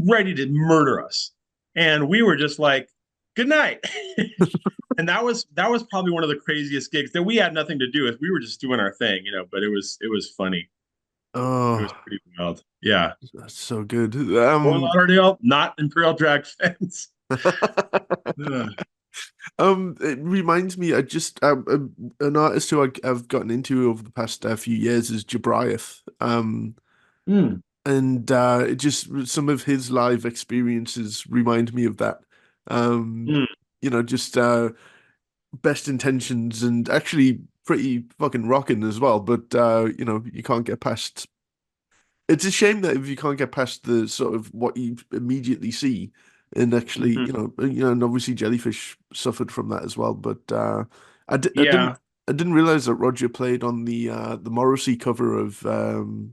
ready to murder us. And we were just like, good night. And that was probably one of the craziest gigs that we had nothing to do with. We were just doing our thing, but it was funny. It was
Oh,
pretty wild. Yeah.
that's so good.
Fort Lauderdale, not Imperial Drag fans. Ugh.
It reminds me, I just an artist who I've gotten into over the past few years is Jabriath.
Mm,
And it just some of his live experiences remind me of that. Um,
mm,
just best intentions and actually pretty fucking rocking as well. But you can't get past. It's a shame that if you can't get past the sort of what you immediately see, and actually,
mhm.
and obviously Jellyfish suffered from that as well. But I, di
Yeah.
I didn't realize that Roger played on the Morrissey cover of the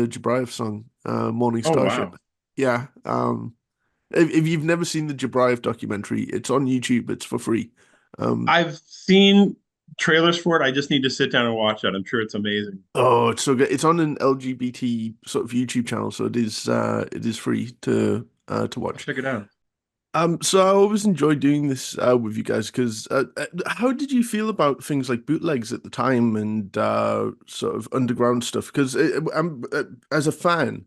Jabriath song, Morning
Oh
Starship.
wow.
Yeah. If you've never seen the Jabriath documentary, it's on YouTube. It's for free. Um,
I've seen trailers for it. I just need to sit down and watch it. I'm sure it's amazing.
oh, it's so good. It's on an LGBT sort of YouTube channel, so it is free to
I'll
watch.
check it out.
So I always enjoy doing this with you guys because how did you feel about things like bootlegs at the time and sort of underground stuff? Because I'm as a fan.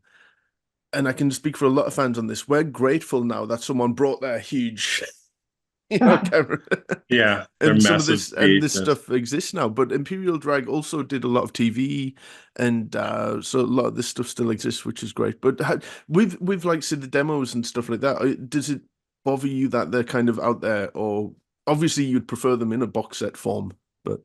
And I can speak for a lot of fans on this. We're grateful now that someone brought their huge, camera,
Yeah, they're
and some of
massive
this
VHS.
stuff exists now. But Imperial Drag also did a lot of TV, and so a lot of this stuff still exists, which is great. But with like say the demos and stuff like that, does it bother you that they're kind of out there, or obviously you'd prefer them in a box set form, but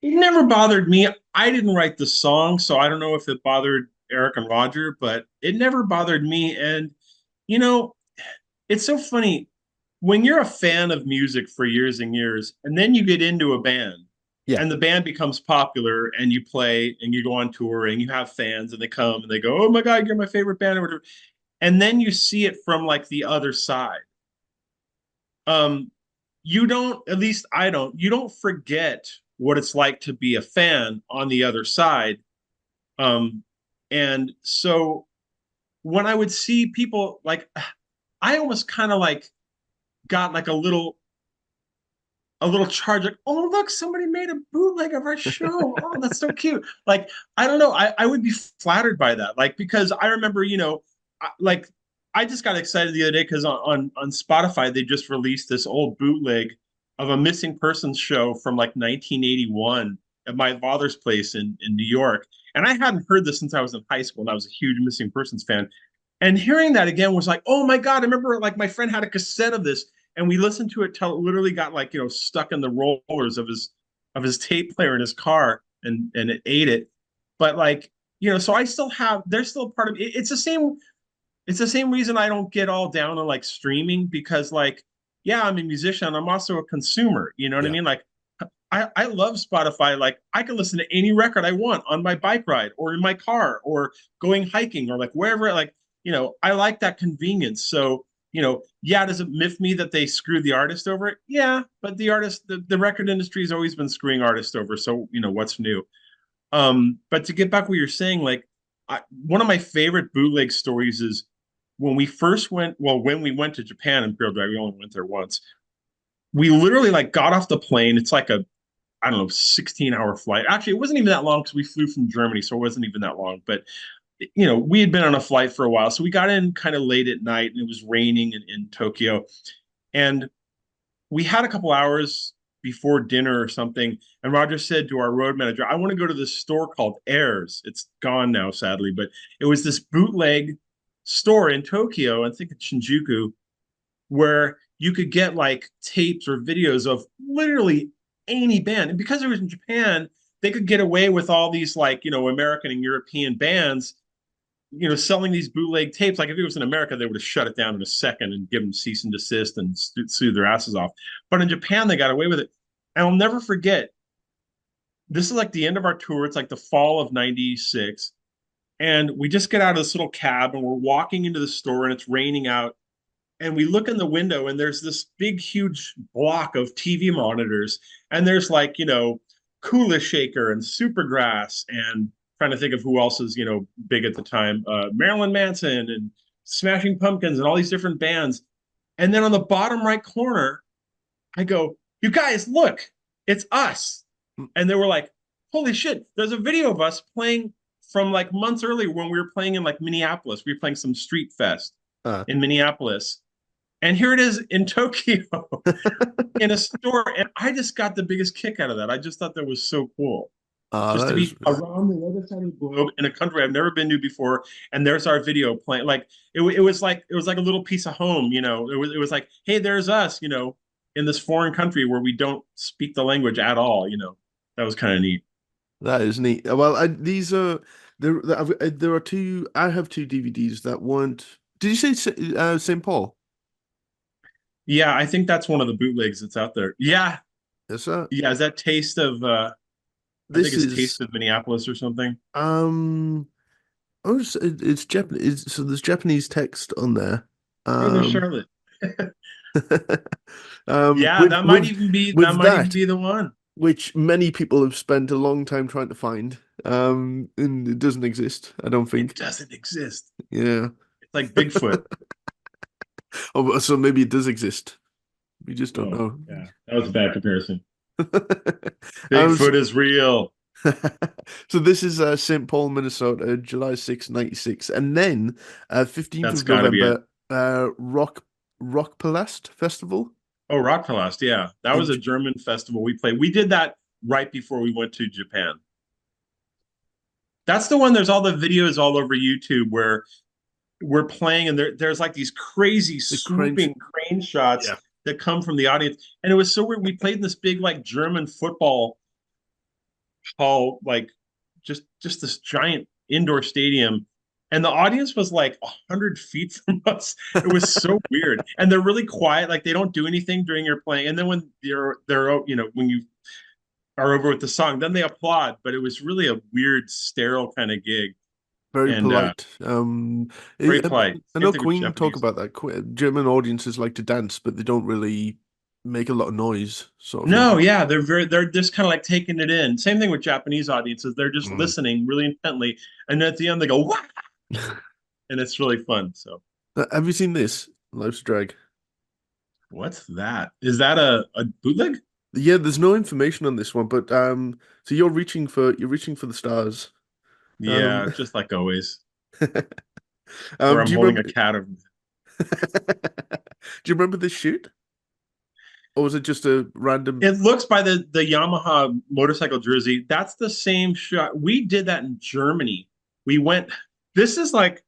It never bothered me. I didn't write the song, so I don't know if it bothered Eric and Roger, but it never bothered me. And, you know, it's so funny when you're a fan of music for years and years, and then you get into a band
yeah,
and the band becomes popular and you play and you go on tour and you have fans and they come and they go, oh my God, you're my favorite band or whatever. And then you see it from like the other side. Um, you don't, at least I don't, you don't forget what it's like to be a fan on the other side. Um, and so when I would see people like, I almost kind of like got like a little charge, like, oh look, somebody made a bootleg of our show. Oh, that's so cute. Like, I don't know, I would be flattered by that, like because I remember, like I just got excited the other day because on Spotify they just released this old bootleg of a missing persons show from like 1981 at my father's place in New York, and I hadn't heard this since I was in high school, and I was a huge missing persons fan. And hearing that again was like, oh my God, I remember like my friend had a cassette of this and we listened to it till it literally got like stuck in the rollers of his tape player in his car, and it ate it. But like so I still have, there's still a part of it. It's the same reason I don't get all down on like streaming, because like, yeah, I'm a musician, I'm also a consumer, you know what I
yeah.
mean? Like I love Spotify. Like I can listen to any record I want on my bike ride or in my car or going hiking or like wherever. Like I like that convenience. So yeah, does it miff me that they screwed the artist over? Yeah, but the record industry has always been screwing artists over. So, what's new? But to get back what you're saying, like one of my favorite bootleg stories is when we went to Japan, Imperial Drag, we only went there once. We literally like got off the plane. It's like I don't know, 16-hour flight. Actually, it wasn't even that long because we flew from Germany, so it wasn't even that long. But we had been on a flight for a while, so we got in kind of late at night, and it was raining in Tokyo, and we had a couple hours before dinner or something. And Roger said to our road manager, "I want to go to this store called Airs. It's gone now, sadly, but it was this bootleg store in Tokyo, I think it's Shinjuku, where you could get like tapes or videos of literally any band. And because it was in Japan, they could get away with all these like, American and European bands, selling these bootleg tapes. Like if it was in America, they would have shut it down in a second and give them cease and desist and sue their asses off. But in Japan, they got away with it. And I'll never forget, this is like the end of our tour. It's like the fall of 96. And we just get out of this little cab and we're walking into the store and it's raining out, and we look in the window and there's this big huge block of TV monitors, and there's like Kula Shaker and Supergrass, and trying to think of who else is big at the time, Marilyn Manson and Smashing Pumpkins and all these different bands. And then on the bottom right corner, I go, "You guys, look, it's us." And they were like, "Holy shit, there's a video of us playing from like months earlier when we were playing in like Minneapolis. We were playing some street fest
Uh,
in Minneapolis, and here it is in Tokyo in a store." And I just got the biggest kick out of that. I just thought that was so cool. Just to
that is
be around the other side of the globe in a country I've never been to before, and there's our video playing. Like it was like a little piece of home. It was like, hey, there's us. In this foreign country where we don't speak the language at all. That was kind of neat.
that is neat. Well, these are there are two. I have two DVDs that weren't. Did you say St. Paul?
Yeah, I think that's one of the bootlegs that's out there. Yeah,
Yes, sir.
yeah. Is that Taste of? I think
This
it's Taste
is
of Minneapolis or something.
um. Oh, it's Japanese. So there's Japanese text on there.
Oh, there's
Um.
Charlotte. Yeah,
With
that might even be that
with
might even
that,
be the one.
which many people have spent a long time trying to find. And it doesn't exist, I don't
It
think.
doesn't exist.
Yeah.
It's like Bigfoot.
Oh, so maybe it does exist. We just don't
Oh,
know.
yeah. That was a bad comparison.
Um,
Bigfoot is real.
so this is St. Paul, Minnesota, July 6th, 96. And then 15th
That's
of
got to be it.
November, Rock Palast Festival
Oh, Rockfest. Yeah. That
in
was a German festival we played. We did that right before we went to Japan. That's the one. There's all the videos all over YouTube where we're playing, and there's like these crazy
the cranes.
swooping crane shots
Yeah.
that come from the audience. And it was so weird. We played in this big like German football hall, like just this giant indoor stadium, and the audience was like 100 feet from us. It was so weird, and they're really quiet. Like they don't do anything during your playing, and then when they're when you are over with the song, then they applaud. But it was really a weird, sterile kind of gig,
Very
and
polite.
very polite.
I
Same
know
thing with
Queen talk
Japanese.
about that. German audiences like to dance, but they don't really make a lot of noise, sort of thing.
No, yeah, they're just kind of like taking it in. Same thing with Japanese audiences. They're just
Mm.
listening really intently, and at the end they go, "What?" And it's really fun. So,
Have you seen this? Life's Drag.
what's that? Is that a bootleg?
Yeah, there's no information on this one, but so you're reaching for the stars.
Yeah,
Um,
just like always. Or I'm
do you
holding a
remember?
cat over.
Do you remember this shoot, or was it just a random?
It looks by the Yamaha motorcycle jersey. That's the same shot. We did that in Germany. We went. This is like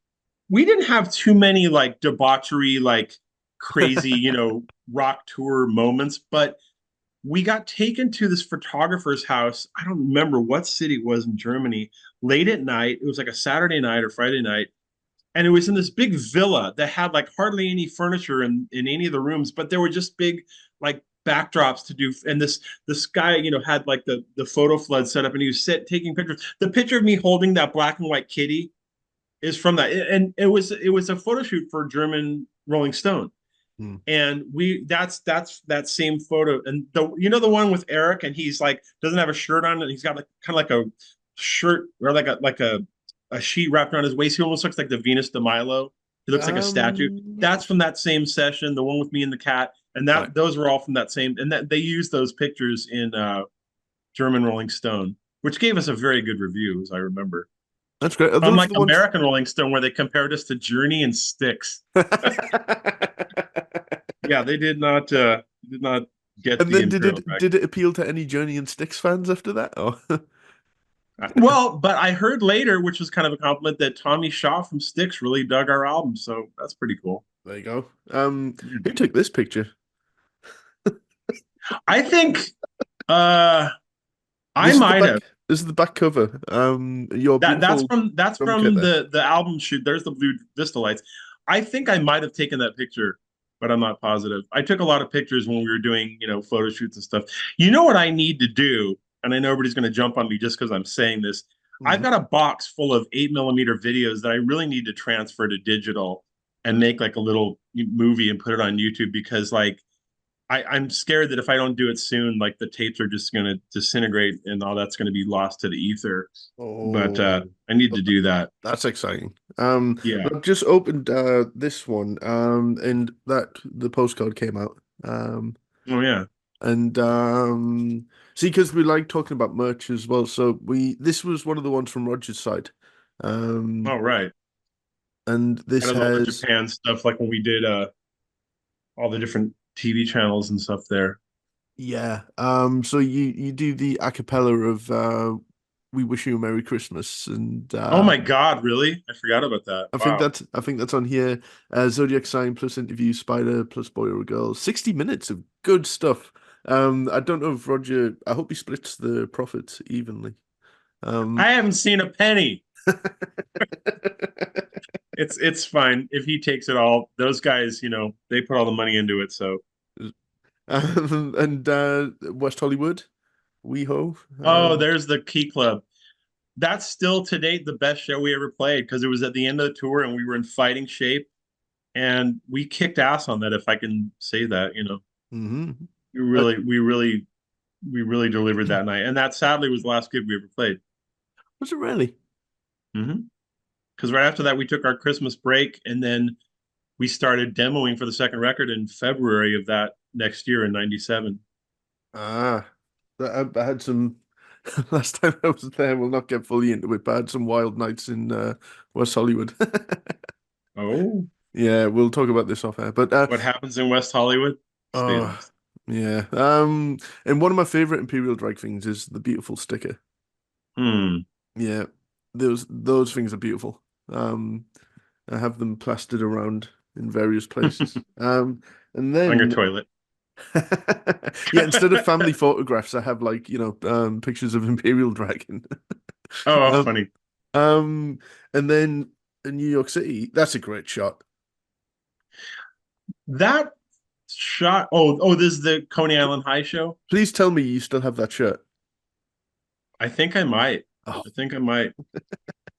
we didn't have too many like debauchery, like crazy, rock tour moments, but we got taken to this photographer's house. I don't remember what city it was in Germany. Late at night, it was like a Saturday night or Friday night, and it was in this big villa that had like hardly any furniture in any of the rooms, but there were just big like backdrops to do. And this guy, had like the photo flood set up, and he was taking pictures. The picture of me holding that black and white kitty is from that, and it was a photo shoot for German Rolling Stone.
Hmm.
And that's that same photo. And the one with Eric, and he's like doesn't have a shirt on, and he's got like kind of like a shirt or like a sheet wrapped around his waist. He almost looks like the Venus de Milo. He looks like a statue.
Um,
That's from that same session. The one with me and the cat, and
right.
that those were all from that same. And that they used those pictures in German Rolling Stone, which gave us a very good review, as I remember.
That's great. Are those
Unlike
the ones?
American Rolling Stone, where they compared us to Journey and Styx. Yeah, they did not get
And
the
then did
Imperial
it
Drag.
did it appeal to any Journey and Styx fans after that? Oh,
Well, but I heard later, which was kind of a compliment, that Tommy Shaw from Styx really dug our album, so that's pretty cool.
there you go. Who took this picture?
I think uh I
This is the
might
back.
have.
This is the back cover. Your
That's
beautiful drum kit
from
there.
the album shoot. There's the blue Vista lights. I think I might have taken that picture, but I'm not positive. I took a lot of pictures when we were doing, photo shoots and stuff. You know what I need to do, and I know everybody's going to jump on me just because I'm saying this. I've
Mhm.
got a box full of 8 millimeter videos that I really need to transfer to digital and make like a little movie and put it on YouTube because like I'm scared that if I don't do it soon, like the tapes are just going to disintegrate and all that's going to be lost to the ether. But
Oh,
I need to do that.
that's exciting.
Yeah.
I've just opened this one, and that the postcard came out.
Oh yeah.
And see, because we like talking about merch as well, so we this was one of the ones from Roger's side.
All right.
And this
Kind of all the
has
Japan stuff, like when we did all the different TV channels and stuff there.
yeah. So you do the a cappella of We Wish You a Merry Christmas, and
Oh my God, really? I forgot about that. Wow.
I think that's on here. Zodiac sign plus interview, spider plus boy or girl. 60 minutes of good stuff. I don't know if Roger, I hope he splits the profits evenly.
I
Um
haven't seen a penny. It's fine if he takes it all. Those guys, they put all the money into it. So,
and West Hollywood, WeHo.
oh, there's the Key Club. That's still to date the best show we ever played because it was at the end of the tour and we were in fighting shape and we kicked ass on that. If I can say that,
Hmm.
we really, we really, we really delivered that night. And that sadly was the last gig we ever played.
Was it really?
Mm-hmm. Because right after that, we took our Christmas break and then we started demoing for the second record in February of that next year in '97.
Ah, I had some last time I was there. We'll not get fully into it, but I had some wild nights in West Hollywood.
Oh,
Yeah, we'll talk about this off air. But
what happens in West Hollywood stays
oh
West.
yeah. And one of my favorite Imperial Drag things is the beautiful sticker.
Hmm.
Yeah, those things are beautiful. Um, I have them plastered around in various places. And
On your
then
toilet.
yeah, instead of family photographs, I have like, pictures of Imperial Dragon.
Oh,
Um,
funny.
um, and then in New York City, that's a great shot.
That shot. Oh, this is the Coney Island High show.
Please tell me you still have that shirt.
I think I might.
Oh,
I think I might.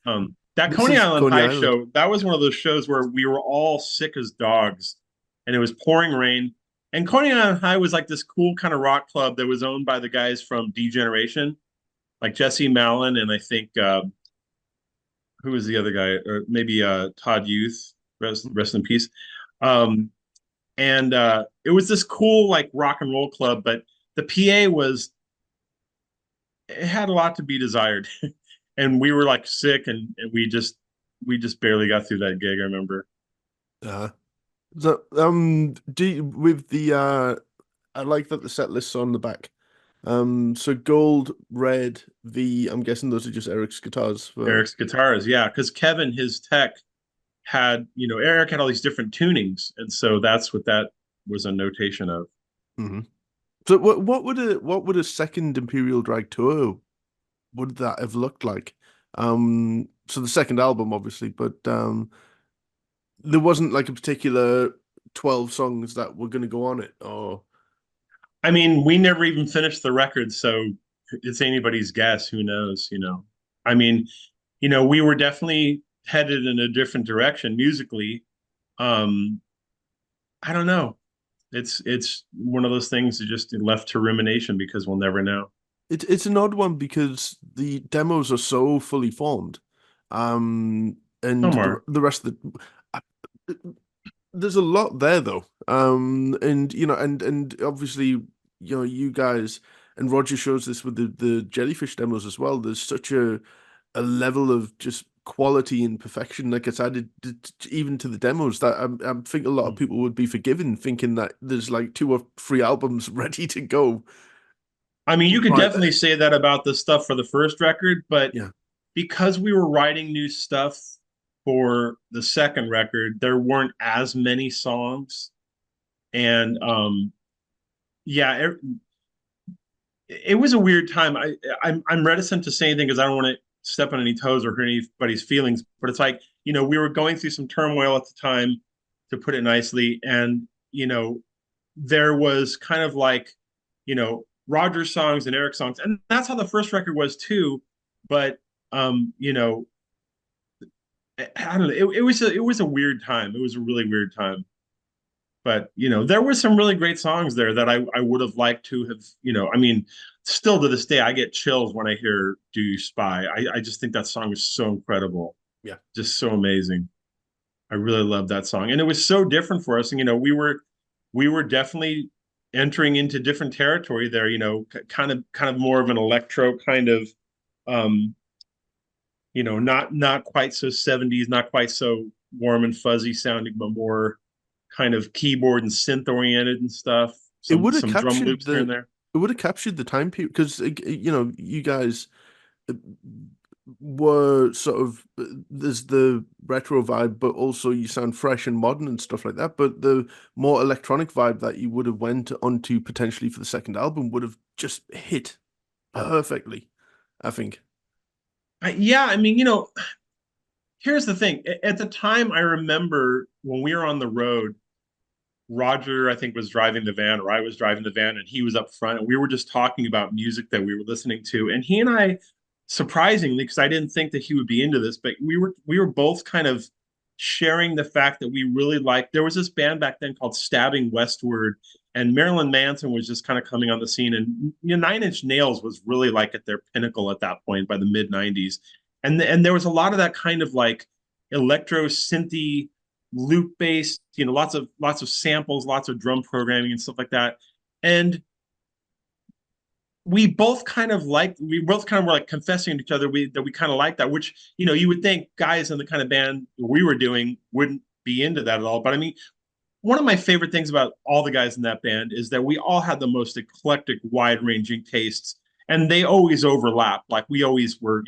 That
this
Coney
is
Island
Coney
High
Island.
show, that was one of those shows where we were all sick as dogs and it was pouring rain. And Coney Island High was like this cool kind of rock club that was owned by the guys from D-Generation, like Jesse Malin and I think who was the other guy? Or maybe Todd Youth, rest in peace. Um, and it was this cool like rock and roll club, but the PA was it had a lot to be desired. And we were like sick and we just barely got through that gig, I remember.
Uh, so do you, with the I like that the set list's on the back. So gold, red, V, I'm guessing those are just Eric's guitars for
Eric's guitars, yeah, because Kevin, his tech, had Eric had all these different tunings, and so that's what that was a notation of.
hmm. So what would a second Imperial Drag tour would that have looked like? So the second album, obviously, but there wasn't like a particular 12 songs that were going to go on it, or
I mean, we never even finished the record, so it's anybody's guess. Who knows? I mean, we were definitely headed in a different direction musically. Um, I don't know. It's one of those things that just left to rumination because we'll never know.
It's an odd one because the demos are so fully formed, and
Somewhere.
the rest of the there's a lot there though. And and obviously, you guys and Roger shows this with the Jellyfish demos as well. There's such a level of just quality and perfection that gets added even to the demos that I think a lot of people would be forgiven thinking that there's like two or three albums ready to go
I mean, you could
right
definitely
there.
say that about the stuff for the first record, but
Yeah.
because we were writing new stuff for the second record, there weren't as many songs. And yeah, it was a weird time. I'm reticent to say anything because I don't want to step on any toes or hurt anybody's feelings. But it's like, we were going through some turmoil at the time, to put it nicely, and there was kind of like, Roger's songs and Eric's songs, and that's how the first record was too. But I don't know. It was a weird time. It was a really weird time. But there were some really great songs there that I would have liked to have. I mean, still to this day, I get chills when I hear "Do You Spy." I just think that song is so incredible,
Yeah.
just so amazing. I really love that song, and it was so different for us. And we were definitely entering into different territory there. Kind of more of an electro kind of, um, not quite so 70s, not quite so warm and fuzzy sounding, but more kind of keyboard and synth oriented and stuff.
It
Some
would have
some drum
captured
loops here and
the
there.
it would have captured the time period because you guys uh, were sort of there's the retro vibe, but also you sound fresh and modern and stuff like that. But the more electronic vibe that you would have went onto potentially for the second album would have just hit perfectly, I think.
Yeah, I mean, here's the thing. At the time, I remember when we were on the road, Roger, I think, was driving the van, or I was driving the van, and he was up front, and we were just talking about music that we were listening to. And he and I, surprisingly, because I didn't think that he would be into this, but we were both kind of sharing the fact that we really liked. There was this band back then called Stabbing Westward, and Marilyn Manson was just kind of coming on the scene, and Nine Inch Nails was really like at their pinnacle at that point by the mid '90s, and there was a lot of that kind of like electro synthy loop based, lots of samples, lots of drum programming and stuff like that. And we both kind of were like confessing to each other that we kind of like that, which you would think guys in the kind of band we were doing wouldn't be into that at all. But I mean, one of my favorite things about all the guys in that band is that we all had the most eclectic, wide-ranging tastes, and they always overlapped. Like we always were,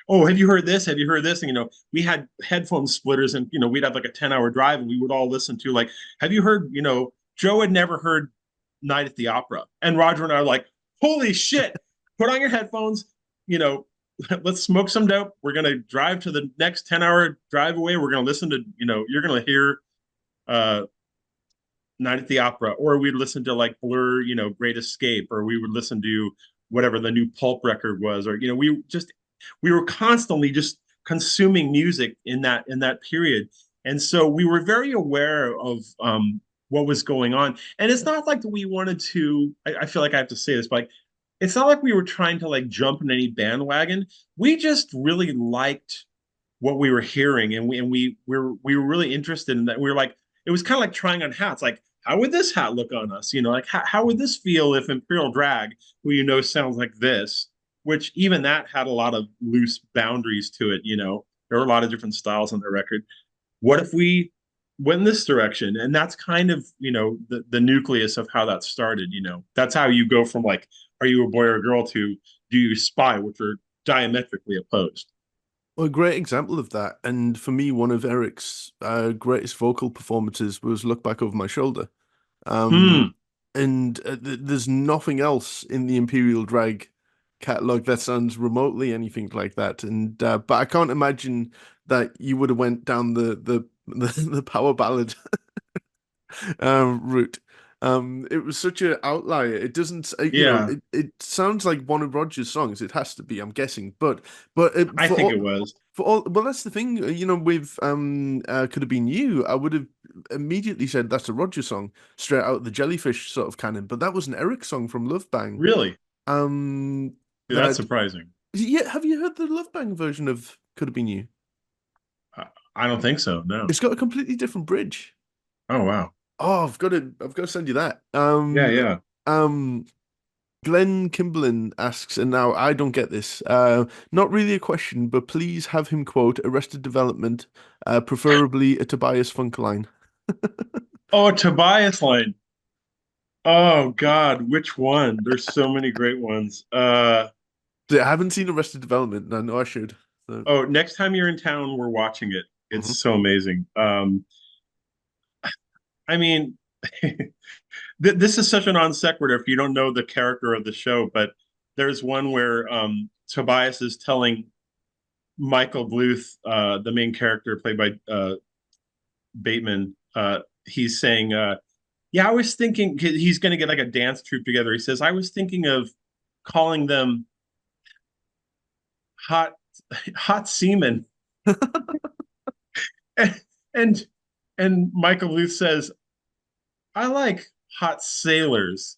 oh, have you heard this? Have you heard this? And we had headphone splitters, and we'd have like a 10-hour drive, and we would all listen to like, have you heard? Joe had never heard Night at the Opera, and Roger and I are like, holy shit! Put on your headphones, you know. Let's smoke some dope. We're gonna drive to the next 10-hour drive away. We're gonna listen to, you're gonna hear uh Night at the Opera, or we'd listen to like Blur, Great Escape, or we would listen to whatever the new Pulp record was, or we were constantly just consuming music in that period, and so we were very aware of what was going on. And it's not like we wanted to. I feel like I have to say this, but like, it's not like we were trying to like jump in any bandwagon. We just really liked what we were hearing, and we were really interested in that. We were like, it was kind of like trying on hats. Like, how would this hat look on us? Like how would this feel if Imperial Drag, who sounds like this, which even that had a lot of loose boundaries to it. There were a lot of different styles on the record. What if we went in this direction? And that's kind of the nucleus of how that started. That's how you go from like, are you a boy or a girl, to do you spy, which are diametrically opposed.
Well, a great example of that, and for me, one of Eric's greatest vocal performances was "Look Back Over My Shoulder." Um,
Hmm.
and there's nothing else in the Imperial Drag catalog that sounds remotely anything like that. And but I can't imagine that you would have went down the power ballad route. It was such an outlier. It doesn't,
Yeah,
it sounds like one of Roger's songs. It has to be, I'm guessing. But
I think it was.
for all, well, that's the thing. With could have been you. I would have immediately said that's a Roger song, straight out of the Jellyfish sort of canon. But that was an Eric song from Love Bang.
Really? Dude, that's
That
surprising.
Yeah. Have you heard the Love Bang version of Could Have Been You?
I don't think so. No.
It's got a completely different bridge.
Oh wow.
Oh, I've got to send you that.
Yeah, yeah.
Um, Glenn Kimberlin asks, and now I don't get this. Not really a question, but please have him quote Arrested Development, preferably a Tobias Funk line.
Oh, Tobias line. Oh God, which one? There's so many great ones.
I haven't seen Arrested Development, and I know I should. So,
Oh, next time you're in town, we're watching it. It's
mhm.
so amazing. I mean, this is such a non sequitur if you don't know the character of the show, but there's one where Tobias is telling Michael Bluth, the main character played by Bateman, he's saying, "Yeah, I was thinking he's going to get like a dance troupe together." He says, "I was thinking of calling them hot hot semen," and and Michael Bluth says, "I like hot sailors,"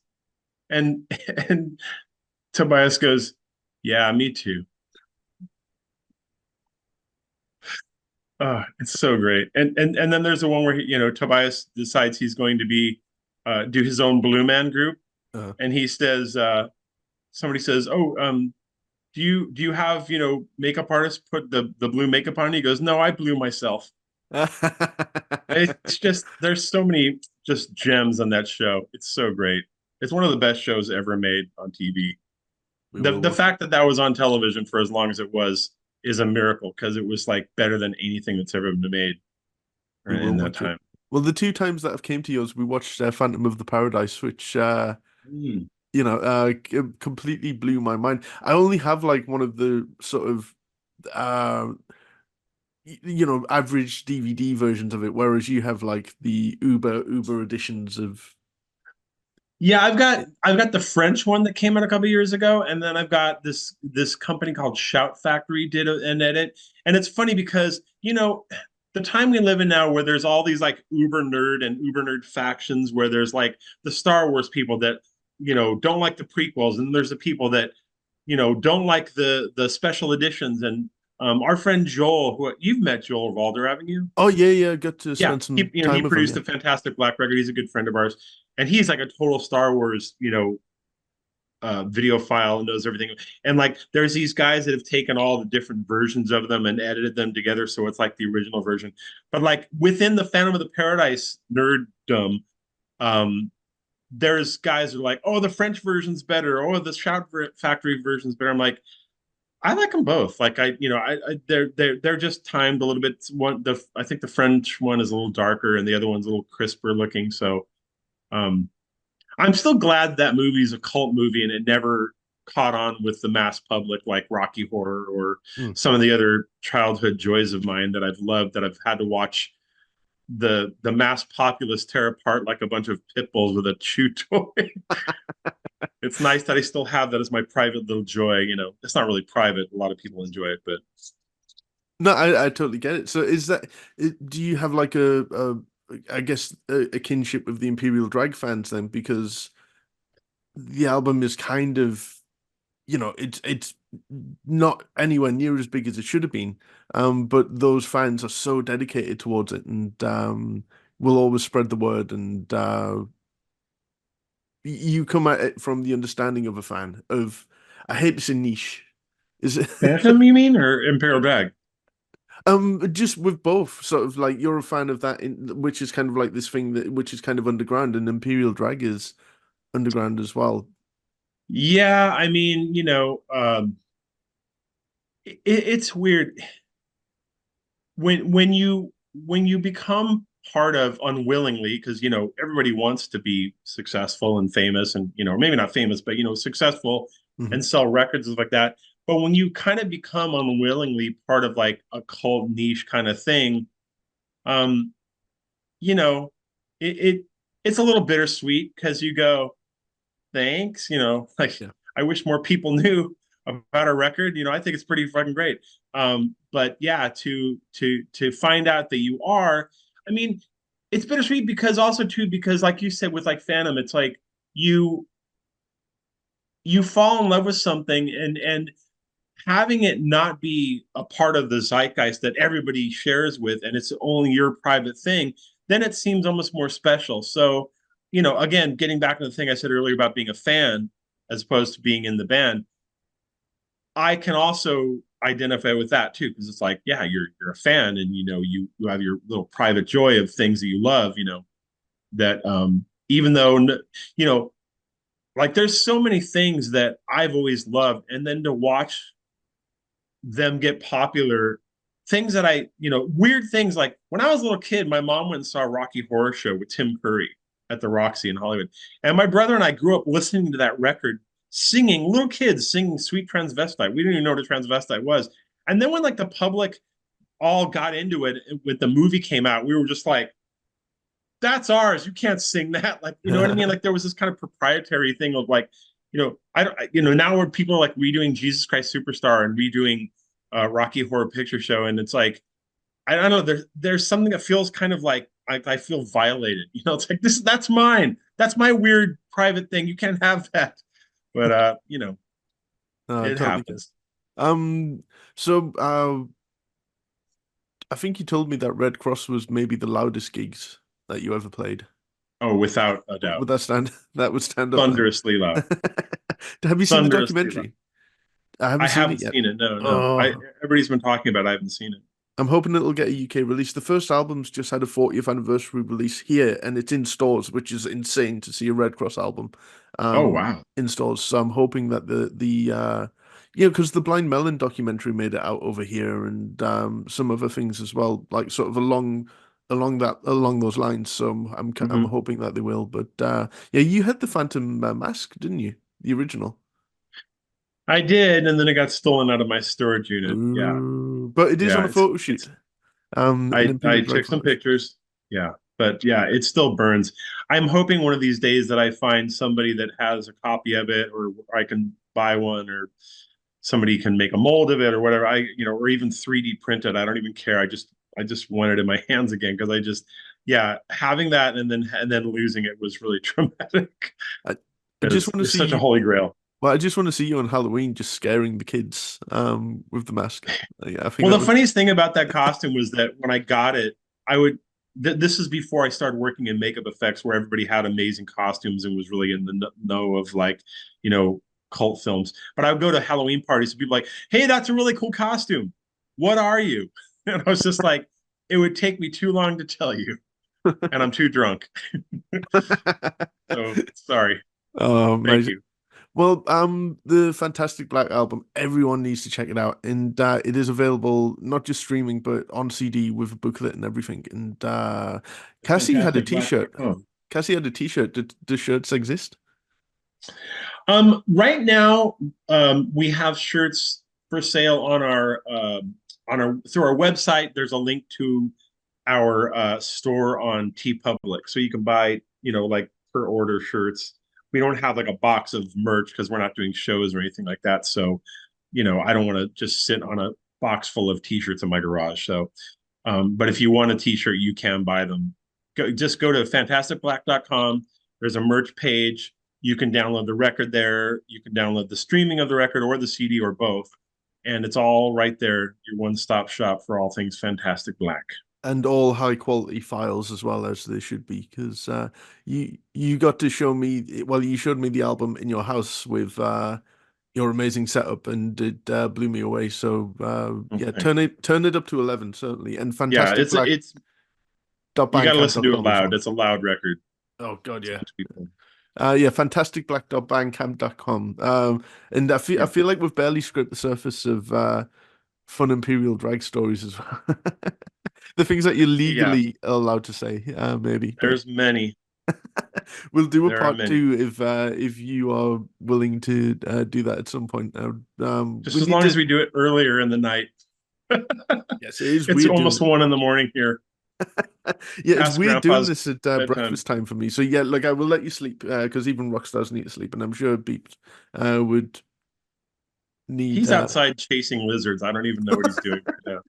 and and Tobias goes, "Yeah, me too." It's so great. And then there's the one where Tobias decides he's going to be do his own Blue Man group,
Uh.
and he says somebody says, "Oh, do you have makeup artists put the blue makeup on?" He goes, "No, I blew myself." It's just there's so many just gems on that show. It's so great. It's one of the best shows ever made on TV.
We
The
will
the
watch it.
fact that that was on television for as long as it was is a miracle because it was like better than anything that's ever been made
We will
in that
watch it.
time.
Well, the two times that I've came to yours, we watched Phantom of the Paradise, which
Mm.
completely blew my mind. I only have like one of the sort of uh average DVD versions of it, whereas you have like the Uber editions of
Yeah, I've got
it.
I've got the French one that came out a couple years ago, and then I've got this company called Shout Factory did an edit, and it's funny because the time we live in now, where there's all these like Uber nerd factions, where there's like the Star Wars people that don't like the prequels, and there's the people that don't like the special editions, and our friend Joel, who you've met Joel Valder, haven't you?
Oh yeah, yeah, got to
Yeah,
spend
he
some
you know he
time with them,
produced
yeah.
a fantastic Black record. He's a good friend of ours, and he's like a total Star Wars video file and knows everything. And like there's these guys that have taken all the different versions of them and edited them together, so it's like the original version. But like within the Phantom of the Paradise nerddom, um, there's guys who are like, oh, the French version's better, oh, the Shout Factory version's better. I'm like, I like them both. Like they're just timed a little bit. I think the French one is a little darker and the other one's a little crisper looking. So um, I'm still glad that movie's a cult movie and it never caught on with the mass public like Rocky Horror or
Hmm.
some of the other childhood joys of mine that I've loved that I've had to watch the mass populace tear apart like a bunch of pit bulls with a chew toy. It's nice that I still have that as my private little joy. It's not really private. A lot of people enjoy it, but
No, I totally get it. So do you have like I guess a kinship with the Imperial Drag fans then? Because the album is kind of, it's not anywhere near as big as it should have been. But those fans are so dedicated towards it and will always spread the word and you come at it from the understanding of a fan of, I hate to say niche. Is it
Phantom, you mean, or Imperial Drag?
just with both sort of like you're a fan of that which is kind of like this thing that which is kind of underground and Imperial Drag is underground as well.
Yeah, I mean, it's weird when you become part of unwillingly because everybody wants to be successful and famous and maybe not famous but successful
Hmm.
and sell records and stuff like that. But when you kind of become unwillingly part of like a cult niche kind of thing, um, you know, it it's a little bittersweet because you go, thanks, like
Yeah.
I wish more people knew about our record. I think it's pretty fucking great. But yeah, to find out that you are, I mean, it's bittersweet because also too, because like you said with like fandom, it's like you you fall in love with something and having it not be a part of the zeitgeist that everybody shares with and it's only your private thing, then it seems almost more special. So, again, getting back to the thing I said earlier about being a fan as opposed to being in the band, I can also identify with that too because it's like, yeah, you're a fan and you have your little private joy of things that you love, that even though like there's so many things that I've always loved and then to watch them get popular. Things that weird things like when I was a little kid, my mom went and saw a Rocky Horror Show with Tim Curry at the Roxy in Hollywood. And my brother and I grew up listening to that record, singing, little kids singing Sweet Transvestite. We didn't even know what a transvestite was. And then when like the public all got into it when the movie came out, we were just like, that's ours. You can't sing that. Like, you know what I mean? Like there was this kind of proprietary thing of like, I don't, now where people are like redoing Jesus Christ Superstar and redoing Rocky Horror Picture Show, and it's like, I don't know, there's something that feels kind of like I feel violated. It's like that's mine. That's my weird private thing. You can't have that. But
I
it
totally get.
happens.
Um, so I think you told me that Red Cross was maybe the loudest gigs that you ever played.
Oh, without a doubt,
Would that stand? That would stand up there.
thunderously loud,
Have you seen the
thunderously loud.
documentary? I haven't
I
seen
haven't
it yet.
seen it. No, no. I
Oh,
Everybody's been talking about it. I haven't seen it.
I'm hoping it'll get a UK release. The first album's just had a 40th anniversary release here, and it's in stores, which is insane to see a Red Cross album
Oh
um,
wow.
in stores. So I'm hoping that because the Blind Melon documentary made it out over here, and some other things as well, like sort of along those lines. So I'm
Hmm.
hoping that they will. But yeah, you had the Phantom Mask, didn't you? The original.
I did, and then it got stolen out of my storage unit. Yeah,
Ooh. But it is on
yeah.
a photo
It's
shoot. An
I
Imperial Drag
took some
photo shoot.
pictures. Yeah, but yeah, it still burns. I'm hoping one of these days that I find somebody that has a copy of it, or I can buy one, or somebody can make a mold of it, or whatever. Or even 3D print it. I don't even care. I just want it in my hands again because yeah, having that and then losing it was really traumatic
I, I just
because
want to
it's
see
such a
you.
holy grail.
Well, I just want to see you on Halloween, just scaring the kids with the mask. Yeah, I think
Well,
that
the
would.
funniest thing about that costume was that when I got it, I would. This is before I started working in makeup effects, where everybody had amazing costumes and was really in the know of like, you know, cult films. But I would go to Halloween parties and people like, "Hey, that's a really cool costume. What are you?" And I was just like, "It would take me too long to tell you, and I'm too drunk." So sorry.
Oh,
Thank
amazing.
you.
Well, the Fantastic Black album, everyone needs to check it out, and it is available not just streaming but on CD with a booklet and everything. And Cassie had a T-shirt.
Fantasticblack.com.
Cassie had a T-shirt. Do shirts exist?
Right now, we have shirts for sale on our through our website. There's a link to our store on TeePublic, so you can buy, like per order shirts. We don't have like a box of merch because we're not doing shows or anything like that. So, I don't want to just sit on a box full of t-shirts in my garage. So, but if you want a t-shirt, you can buy them. Just go to fantasticblack.com. There's a merch page. You can download the record there. You can download the streaming of the record or the CD or both. And it's all right there, your one-stop shop for all things Fantastic Black.
And all high quality files as well as they should be, because you got to show me. Well, you showed me the album in your house with your amazing setup, and it blew me away. So
Oh,
yeah,
thank you.
turn it up to 11 certainly. And
Yeah, it's you got to listen to it
fantasticblack.bandcamp.com as
loud.
well.
It's a loud record.
Oh God,
So
yeah.
much people.
Yeah, fantasticblack.bandcamp.com. And I
Yeah.
feel like we've barely scraped the surface of fun Imperial Drag stories as well. The things that you're
Yeah.
legally allowed to say, maybe, but
There's many.
we'll do a
There are
part
many.
two if you are willing to do that at some point.
Just
We
as
need
long as
to.
we do it earlier in the night.
Yes, it is
It's
weird
almost
doing.
1 in the morning here.
Yeah, it's
Past
weird doing
grandpa's
this at
bedtime.
breakfast time for me. So yeah, like I will let you sleep because even rock stars need to sleep, and I'm sure Beeps would need.
He's outside chasing lizards. I don't even know what he's doing right now.